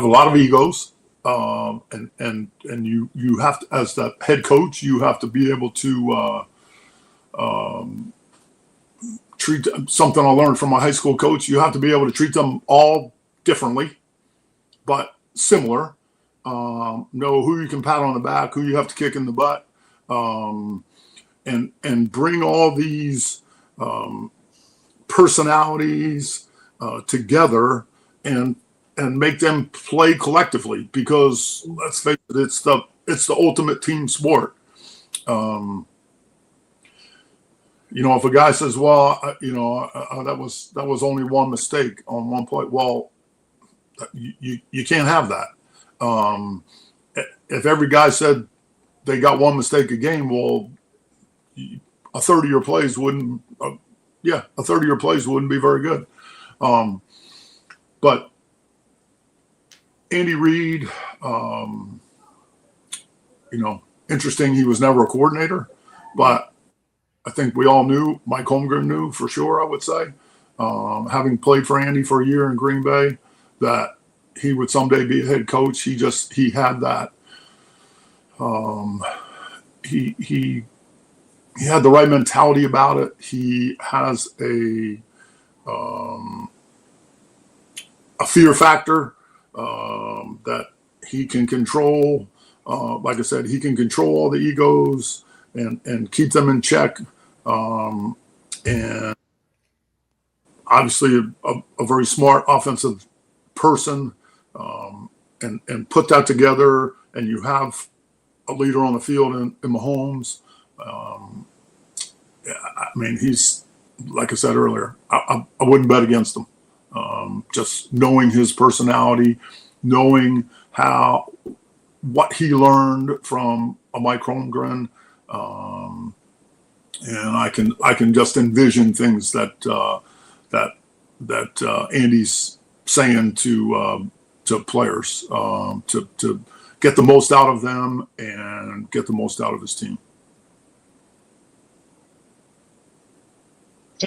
lot of egos, and you have to, as the head coach, you have to be able to treat something I learned from my high school coach. You have to be able to treat them all differently, but similar. Know who you can pat on the back, who you have to kick in the butt. And bring all these personalities together and make them play collectively, because let's face it, it's the ultimate team sport. If a guy says, "Well, that was only one mistake on one play," well, you can't have that. If every guy said they got one mistake a game, well, a third of your plays wouldn't be very good. But Andy Reid, interesting. He was never a coordinator, but I think we all knew, Mike Holmgren knew for sure, I would say, having played for Andy for a year in Green Bay, that he would someday be a head coach. He had that. He had the right mentality about it. He has a fear factor that he can control. Like I said, he can control all the egos and keep them in check. And obviously a very smart offensive person, and put that together, and you have a leader on the field in Mahomes. He's, like I said earlier, I wouldn't bet against him. Just knowing his personality, knowing what he learned from a Mike Holmgren, and I can just envision things that Andy's saying to players, to get the most out of them and get the most out of his team.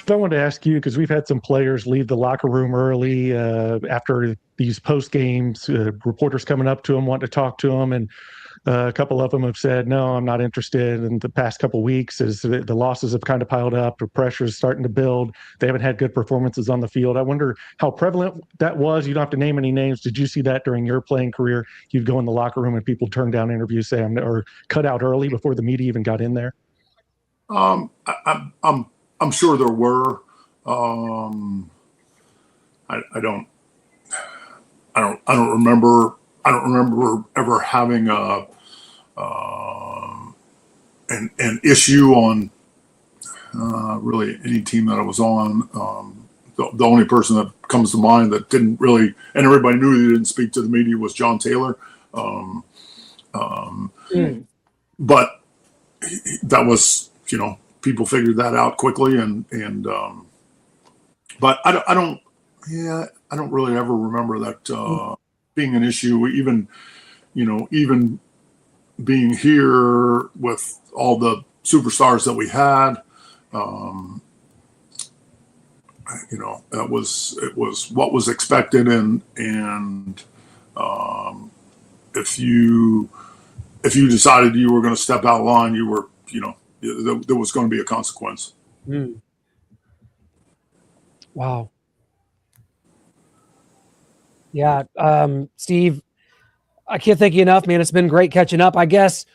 I wanted to ask you, because we've had some players leave the locker room early after these post games, reporters coming up to them, wanting to talk to them, and a couple of them have said, "No, I'm not interested." In the past couple of weeks, as the losses have kind of piled up, the pressure is starting to build. They haven't had good performances on the field. I wonder how prevalent that was. You don't have to name any names. Did you see that during your playing career? You'd go in the locker room and people turn down interviews, say, or cut out early before the media even got in there? I'm sure there were. I don't remember ever having an issue on really any team that I was on. The only person that comes to mind that didn't really, and everybody knew he didn't speak to the media, was John Taylor. But that was, people figured that out quickly, and but I don't really ever remember that being an issue. Even being here with all the superstars that we had, it was what was expected, and if you decided you were going to step out of line, you were, there was going to be a consequence. Mm. Wow. Yeah. Steve, I can't thank you enough, man. It's been great catching up. I guess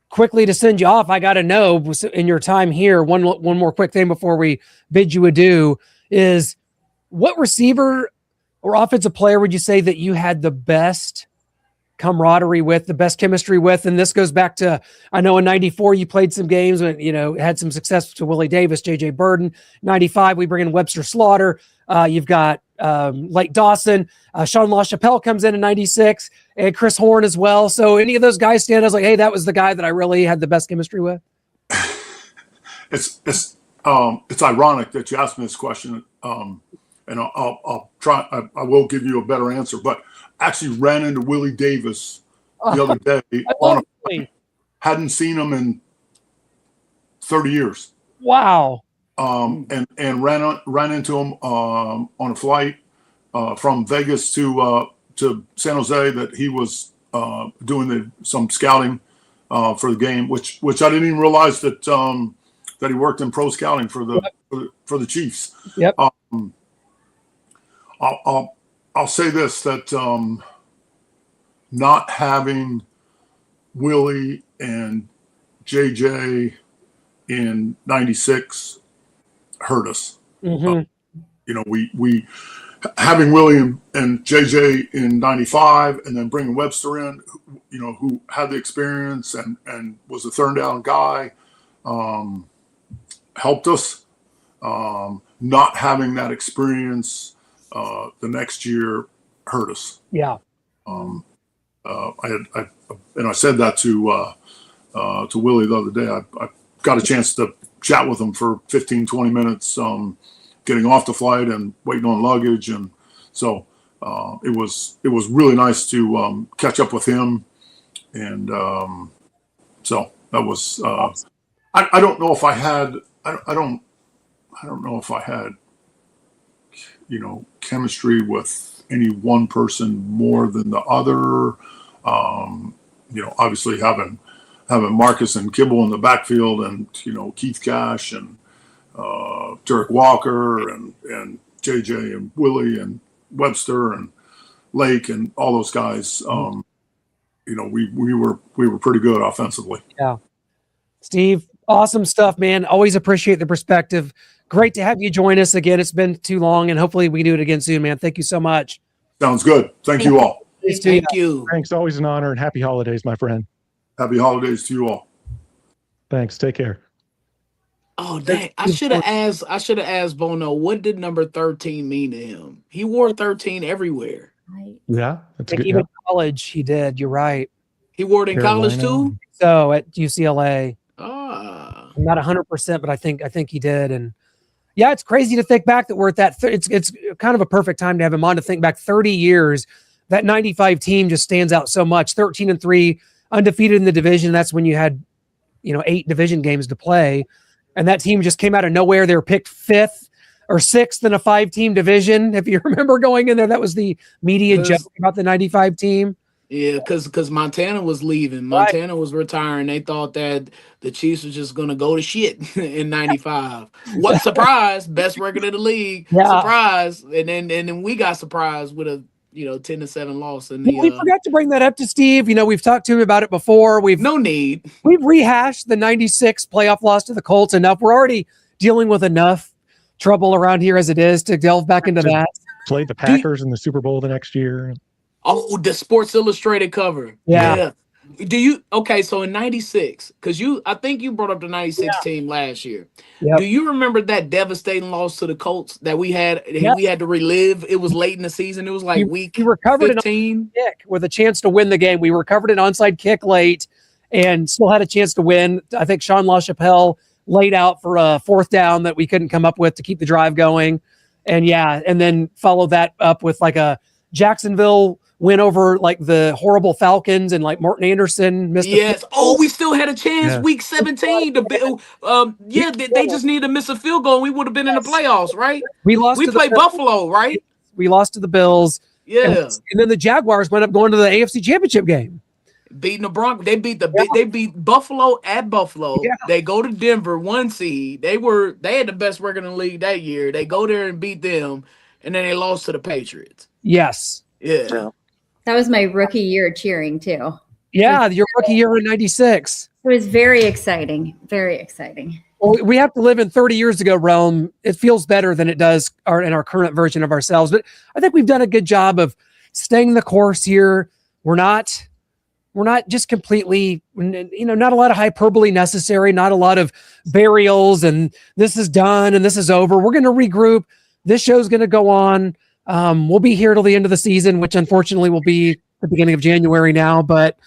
quickly to send you off, I got to know in your time here, one more quick thing before we bid you adieu is what receiver or offensive player would you say that you had the best camaraderie with, the best chemistry with? And this goes back to, I know in 94, you played some games when, had some success to Willie Davis, JJ Burden. 95, we bring in Webster Slaughter. You've got Lake Dawson. Sean LaChapelle comes in 96 and Chris Horn as well. So any of those guys stand out like, hey, that was the guy that I really had the best chemistry with? It's ironic that you asked me this question. And I'll try, I will give you a better answer, but actually ran into Willie Davis the other day on a flight. Hadn't seen him in 30 years. Wow. And ran into him on a flight from Vegas to San Jose that he was doing some scouting for the game, which I didn't even realize that he worked in pro scouting for the Chiefs. Yep. I'll say this, that not having Willie and JJ in 96 hurt us. Mm-hmm. We having Willie and JJ in 95 and then bringing Webster in, who had the experience and was a third down guy, helped us. Not having that experience the next year hurt us. Yeah. I said that to Willie the other day. I got a chance to chat with him for 15, 20 minutes, getting off the flight and waiting on luggage. And so it was really nice to catch up with him. And so that was, I don't know if I had, I don't know if I had, chemistry with any one person more than the other. Obviously having Marcus and Kibble in the backfield, and Keith Cash and Derek Walker and JJ and Willie and Webster and Lake and all those guys. We were pretty good offensively. Yeah. Steve, awesome stuff, man. Always appreciate the perspective. Great to have you join us again. It's been too long, and hopefully we can do it again soon, man. Thank you so much. Sounds good. Thank you all. Thank you. Thanks. Always an honor, and happy holidays, my friend. Happy holidays to you all. Thanks. Take care. Oh, dang. I should have asked Bono, what did number 13 mean to him? He wore 13 everywhere. Right. Yeah. That's Like good. even college, he did. You're right. He wore it in college too? So at UCLA, Ah. I'm not 100%, but I think he did. And yeah, it's crazy to think back that we're at that. It's kind of a perfect time to have him on to think back 30 years. That 95 team just stands out so much. 13-3, undefeated in the division. That's when you had, 8 division games to play. And that team just came out of nowhere. They were picked 5th or 6th in a 5-team division. If you remember going in there, that was the media joke about the 95 team. Yeah, because Montana was leaving. Montana was retiring. They thought that the Chiefs was just going to go to shit in 95. What surprise? Best record of the league. Yeah. Surprise. And then we got surprised with a 10-7 loss. And we forgot to bring that up to Steve. We've talked to him about it before. No need. We've rehashed the 96 playoff loss to the Colts enough. We're already dealing with enough trouble around here as it is to delve back into that. Play the Packers in the Super Bowl the next year. Oh, the Sports Illustrated cover. Yeah. So in 96, because I think you brought up the 96 team last year. Yep. Do you remember that devastating loss to the Colts that we had? We had to relive. It was late in the season. It was like week 15. Kick with a chance to win the game. We recovered an onside kick late and still had a chance to win. I think Sean LaChapelle laid out for a 4th down that we couldn't come up with to keep the drive going. and then follow that up with like a Jacksonville win over like the horrible Falcons and like Martin Anderson missed. Yes. We still had a chance. Week 17. They just need to miss a field goal. And we would have been in the playoffs, right? We lost. We played Buffalo, right? We lost to the Bills. Yeah. And then the Jaguars went up going to the AFC Championship game. Beating the Broncos. They beat Buffalo at Buffalo. Yeah. They go to Denver, 1 seed. They had the best record in the league that year. They go there and beat them, and then they lost to the Patriots. Yes. Yeah. That was my rookie year cheering too. Yeah, your rookie year in '96. It was very exciting. Very exciting. Well, we have to live in 30 years ago realm. It feels better than it does in our current version of ourselves. But I think we've done a good job of staying the course here. We're not just completely, not a lot of hyperbole necessary, not a lot of burials and this is done and this is over. We're going to regroup. This show's going to go on. We'll be here till the end of the season, which unfortunately will be the beginning of January now. But,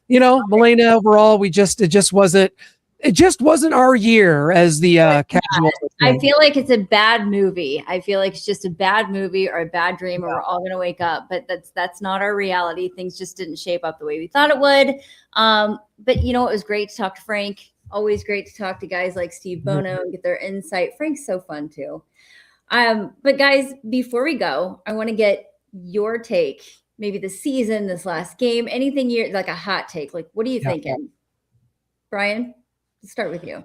Milena, overall, it just wasn't our year as the casual. I feel like it's a bad movie. I feel like it's just a bad movie or a bad dream, and we're all going to wake up. But that's not our reality. Things just didn't shape up the way we thought it would. But it was great to talk to Frank. Always great to talk to guys like Steve Bono and get their insight. Frank's so fun too. But guys, before we go, I want to get your take. Maybe the season, this last game, anything like a hot take. Like, what are you thinking, Brian? Let's start with you.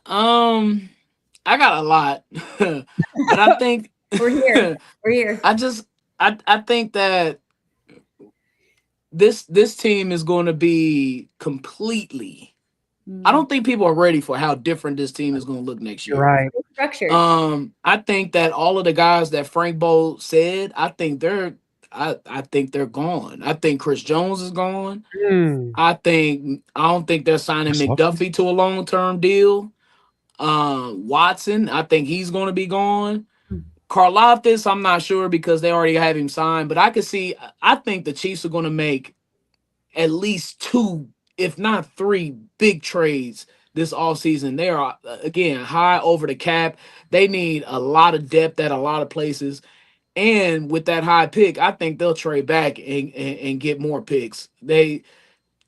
I got a lot, but I think we're here. We're here. I think that this team is going to be completely. I don't think people are ready for how different this team is going to look next year. Right. Structured. I think that all of the guys that Frank Boal said, I think they're gone. I think Chris Jones is gone. I don't think they're signing McDuffie to a long-term deal. Watson, I think he's going to be gone. Karlaftis, I'm not sure because they already have him signed, but I think the Chiefs are going to make at least 2, if not 3 big trades this offseason. They are, again, high over the cap. They need a lot of depth at a lot of places. And with that high pick, I think they'll trade back and get more picks. The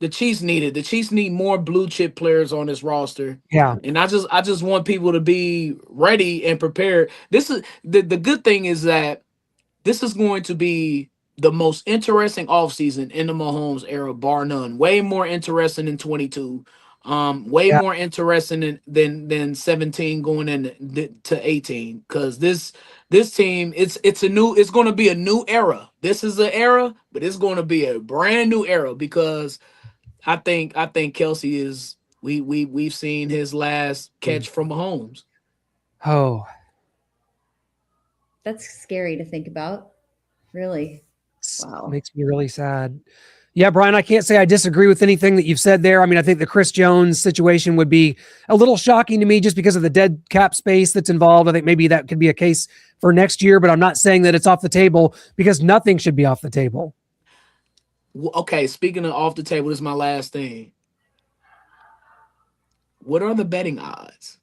Chiefs need it. The Chiefs need more blue chip players on this roster. Yeah. And I just want people to be ready and prepared. This is the good thing is that this is going to be the most interesting offseason in the Mahomes era, bar none. Way more interesting than 22. More interesting than 17 going into 18. Because this team, it's going to be a new era. This is an era, but it's going to be a brand new era because I think Kelsey is we've seen his last catch from Mahomes. Oh, that's scary to think about. Really, wow, makes me really sad. Yeah, Brian, I can't say I disagree with anything that you've said there. I mean, I think the Chris Jones situation would be a little shocking to me just because of the dead cap space that's involved. I think maybe that could be a case for next year, but I'm not saying that it's off the table because nothing should be off the table. Okay, speaking of off the table, this is my last thing. What are the betting odds?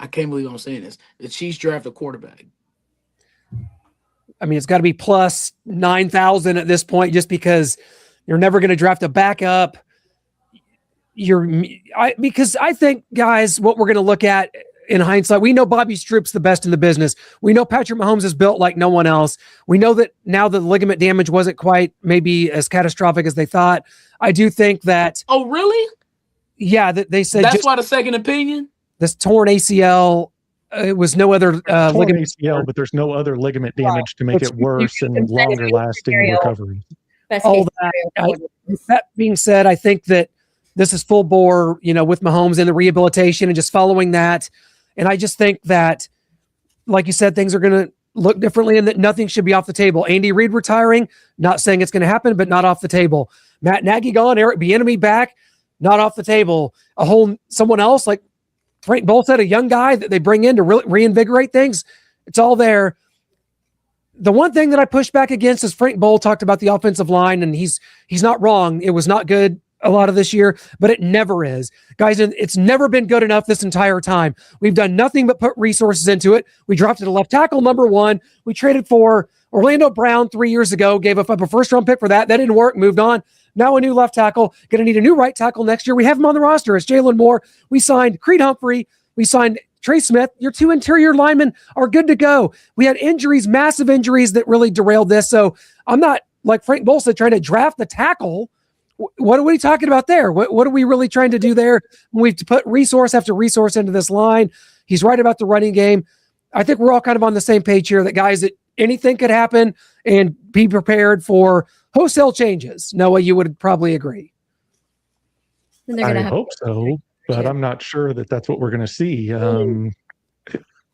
I can't believe I'm saying this. The Chiefs draft a quarterback. I mean, it's got to be plus 9,000 at this point, just because you're never going to draft a backup. Because I think, guys, what we're going to look at in hindsight, we know Bobby Stroop's the best in the business. We know Patrick Mahomes is built like no one else. We know that now the ligament damage wasn't quite maybe as catastrophic as they thought. I do think that. Oh, really? Yeah, that they said that's why the second opinion. This torn ACL. It was no other ligament ACL, but there's no other ligament damage to make it worse and longer lasting recovery. All that being said, I think that this is full bore, with Mahomes and the rehabilitation and just following that. And I just think that, like you said, things are going to look differently and that nothing should be off the table. Andy Reid retiring, not saying it's going to happen, but not off the table. Matt Nagy gone, Eric Bieniemy back, not off the table. Someone else like Frank Boal said, a young guy that they bring in to really reinvigorate things. It's all there. The one thing that I push back against is Frank Boal talked about the offensive line, and he's not wrong. It was not good a lot of this year, but it never is. Guys, it's never been good enough this entire time. We've done nothing but put resources into it. We drafted a left tackle, number 1. We traded for Orlando Brown 3 years ago, gave up a first-round pick for that. That didn't work, moved on. Now a new left tackle. Going to need a new right tackle next year. We have him on the roster. It's Jalen Moore. We signed Creed Humphrey. We signed Trey Smith. Your 2 interior linemen are good to go. We had injuries, massive injuries that really derailed this. So I'm not, like Frank Boal said, trying to draft the tackle. What are we talking about there? What are we really trying to do there? We've put resource after resource into this line. He's right about the running game. I think we're all kind of on the same page here that, guys, that anything could happen, and be prepared for wholesale changes. Noah, you would probably agree. I hope so, but I'm not sure that that's what we're going to see.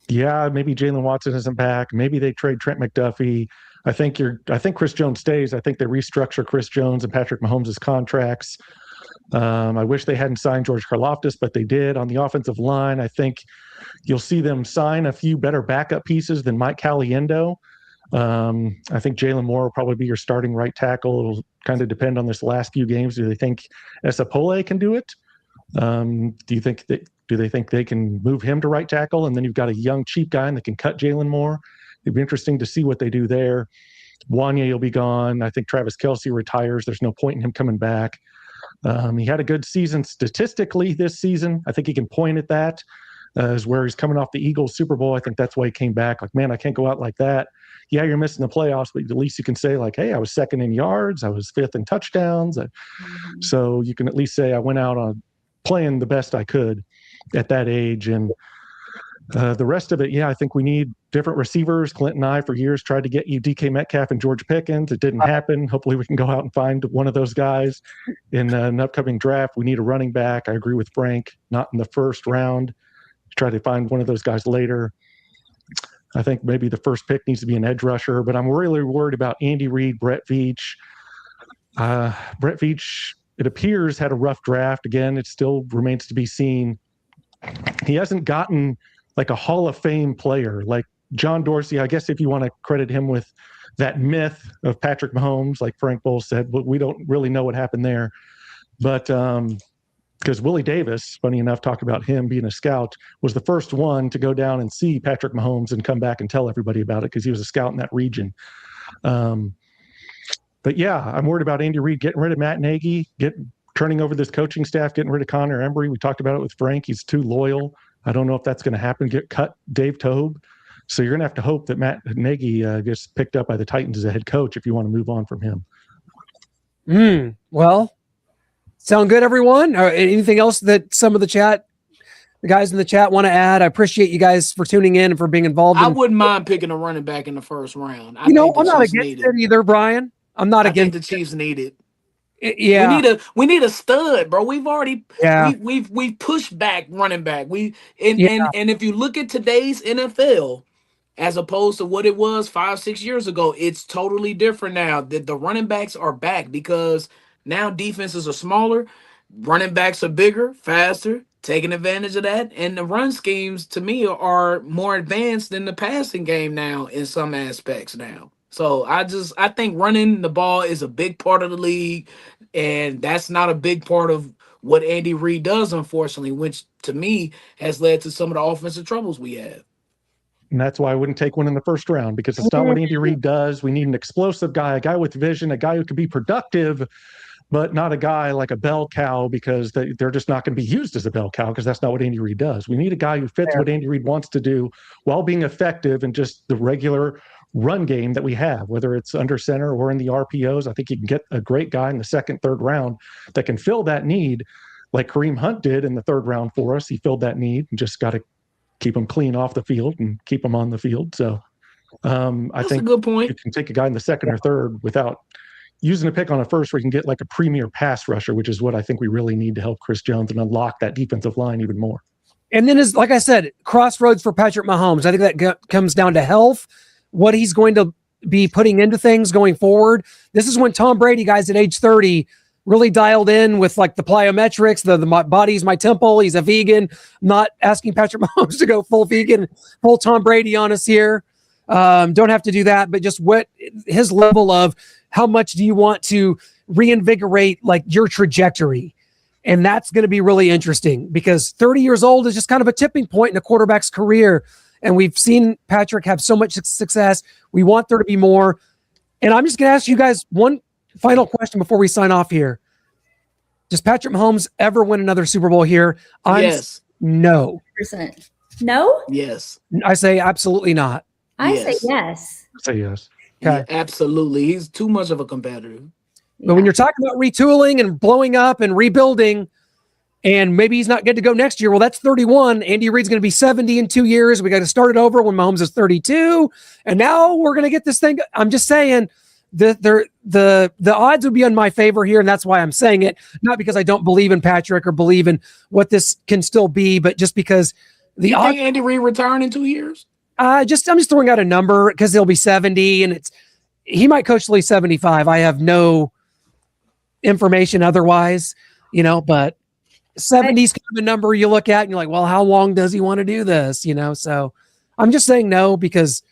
Yeah, maybe Jalen Watson isn't back. Maybe they trade Trent McDuffie. I think Chris Jones stays. I think they restructure Chris Jones and Patrick Mahomes' contracts. I wish they hadn't signed George Karlaftis, but they did. On the offensive line, I think you'll see them sign a few better backup pieces than Mike Caliendo. I think Jalen Moore will probably be your starting right tackle. It'll kind of depend on this last few games. Do they think Esapole can do it? Do they think they can move him to right tackle? And then you've got a young, cheap guy that can cut Jalen Moore. It'd be interesting to see what they do there. Wanye will be gone. I think Travis Kelce retires. There's no point in him coming back. He had a good season statistically this season. I think he can point at that as where he's coming off the Eagles Super Bowl. I think that's why he came back. Like, man, I can't go out like that. Yeah, you're missing the playoffs, but at least you can say, like, hey, I was 2nd in yards. I was 5th in touchdowns. So you can at least say I went out on playing the best I could at that age. And the rest of it, yeah, I think we need different receivers. Clint and I, for years, tried to get you DK Metcalf and George Pickens. It didn't happen. Hopefully we can go out and find one of those guys in an upcoming draft. We need a running back. I agree with Frank, not in the first round. Try to find one of those guys later. I think maybe the first pick needs to be an edge rusher, but I'm really worried about Andy Reid, Brett Veach. Brett Veach, it appears, had a rough draft. Again, it still remains to be seen. He hasn't gotten like a Hall of Fame player like John Dorsey. I guess if you want to credit him with that myth of Patrick Mahomes, like Frank Boal said, but we don't really know what happened there. But because Willie Davis, funny enough, talked about him being a scout, was the first one to go down and see Patrick Mahomes and come back and tell everybody about it because he was a scout in that region. But yeah, I'm worried about Andy Reid getting rid of Matt Nagy, turning over this coaching staff, getting rid of Connor Embry. We talked about it with Frank. He's too loyal. I don't know if that's going to happen. Cut Dave Tobe. So you're going to have to hope that Matt Nagy gets picked up by the Titans as a head coach if you want to move on from him. Well, sound good, everyone? Or anything else that some of the guys in the chat want to add? I appreciate you guys for tuning in and for being involved. I wouldn't mind picking a running back in the first round. I'm not against it either, Brian. I'm not against the Chiefs need it. Yeah, we need a stud, bro. We've already we've pushed back running back. And if you look at today's NFL as opposed to what it was 5-6 years ago, it's totally different now. That the running backs are back because now defenses are smaller, running backs are bigger, faster, taking advantage of that, and the run schemes to me are more advanced than the passing game now in some aspects now. So I think running the ball is a big part of the league, and that's not a big part of what Andy Reid does, unfortunately, which to me has led to some of the offensive troubles we have. And that's why I wouldn't take one in the first round, because it's not what Andy Reid does. We need an explosive guy, a guy with vision, a guy who can be productive, but not a guy like a bell cow, because they're just not going to be used as a bell cow, because that's not what Andy Reid does. We need a guy who fits what Andy Reid wants to do while being effective in just the regular run game that we have, whether it's under center or in the RPOs. I think you can get a great guy in the second, third round that can fill that need like Kareem Hunt did in the third round for us. He filled that need and just got to keep him clean off the field and keep him on the field. So I think a good point. You can take a guy in the second or third without using a pick on a first where you can get like a premier pass rusher, which is what I think we really need to help Chris Jones and unlock that defensive line even more. And then, like I said, crossroads for Patrick Mahomes. I think that comes down to health, what he's going to be putting into things going forward. This is when Tom Brady, guys, at age 30, really dialed in with like the plyometrics, the my body's my temple. He's a vegan. I'm not asking Patrick Mahomes to go full vegan, full Tom Brady on us here. Don't have to do that, but just what his level of how much do you want to reinvigorate like your trajectory. And that's going to be really interesting because 30 years old is just kind of a tipping point in a quarterback's career. And we've seen Patrick have so much success. We want there to be more. And I'm just going to ask you guys one final question before we sign off here. Does Patrick Mahomes ever win another Super Bowl here? Yes. No. 100%. No? Yes. I say absolutely not. I Yes. say yes. Say yes. Okay. Yeah, absolutely. He's too much of a competitor. But when you're talking about retooling and blowing up and rebuilding, and maybe he's not good to go next year, well, that's 31. Andy Reid's going to be 70 in 2 years. We got to start it over when Mahomes is 32. And now we're going to get this thing. I'm just saying the odds would be in my favor here. And that's why I'm saying it. Not because I don't believe in Patrick or believe in what this can still be, but just because the You odds. think Andy Reid return in 2 years? I'm just throwing out a number because he'll be 70 and he might coach till he's 75. I have no information otherwise, but 70 is kind of a number you look at and you're like, well, how long does he want to do this? So I'm just saying no, because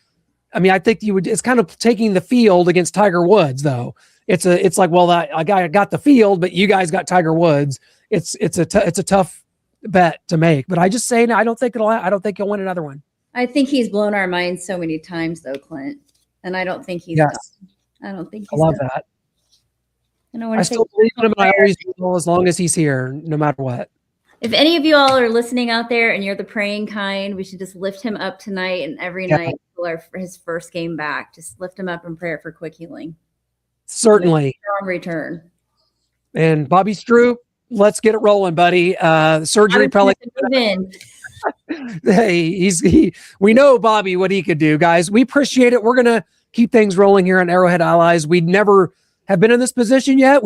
I think it's kind of taking the field against Tiger Woods though. It's like, well, I got the field, but you guys got Tiger Woods. It's a tough bet to make, but I just say, no, I don't think he'll win another one. I think he's blown our minds so many times, though, Clint. And I don't think he's Yes. done. I don't think I he's love done. that. I still believe in him, and I always will as long as he's here, no matter what. If any of you all are listening out there and you're the praying kind, we should just lift him up tonight and every night for his first game back. Just lift him up in prayer for quick healing. Certainly. Strong return. And Bobby Stroop, let's get it rolling, buddy. The surgery probably. Hey, we know Bobby what he could do, guys. We appreciate it. We're gonna keep things rolling here on Arrowhead Allies. We never have been in this position yet.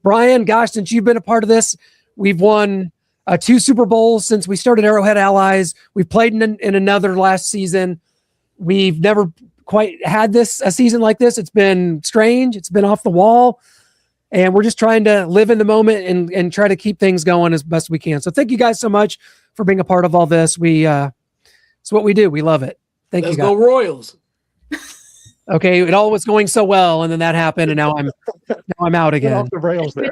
Brian, gosh, since you've been a part of this, we've won 2 Super Bowls since we started Arrowhead Allies. We've played in another last season. We've never quite had a season like this. It's been strange. It's been off the wall. And we're just trying to live in the moment and try to keep things going as best we can. So thank you guys so much for being a part of all this. It's what we do. We love it. Thank you guys. Let's go Royals. Okay, it all was going so well, and then that happened, and now I'm out again. Off the rails there.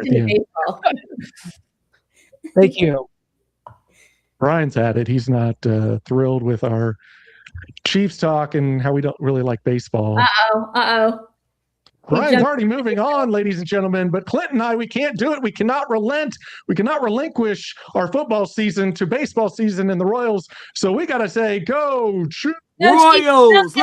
Thank you. Brian's at it. He's not thrilled with our Chiefs talk and how we don't really like baseball. Uh-oh. Brian's already moving on, ladies and gentlemen. But Clint and I, we can't do it. We cannot relent. We cannot relinquish our football season to baseball season and the Royals. So we got to say, go Royals!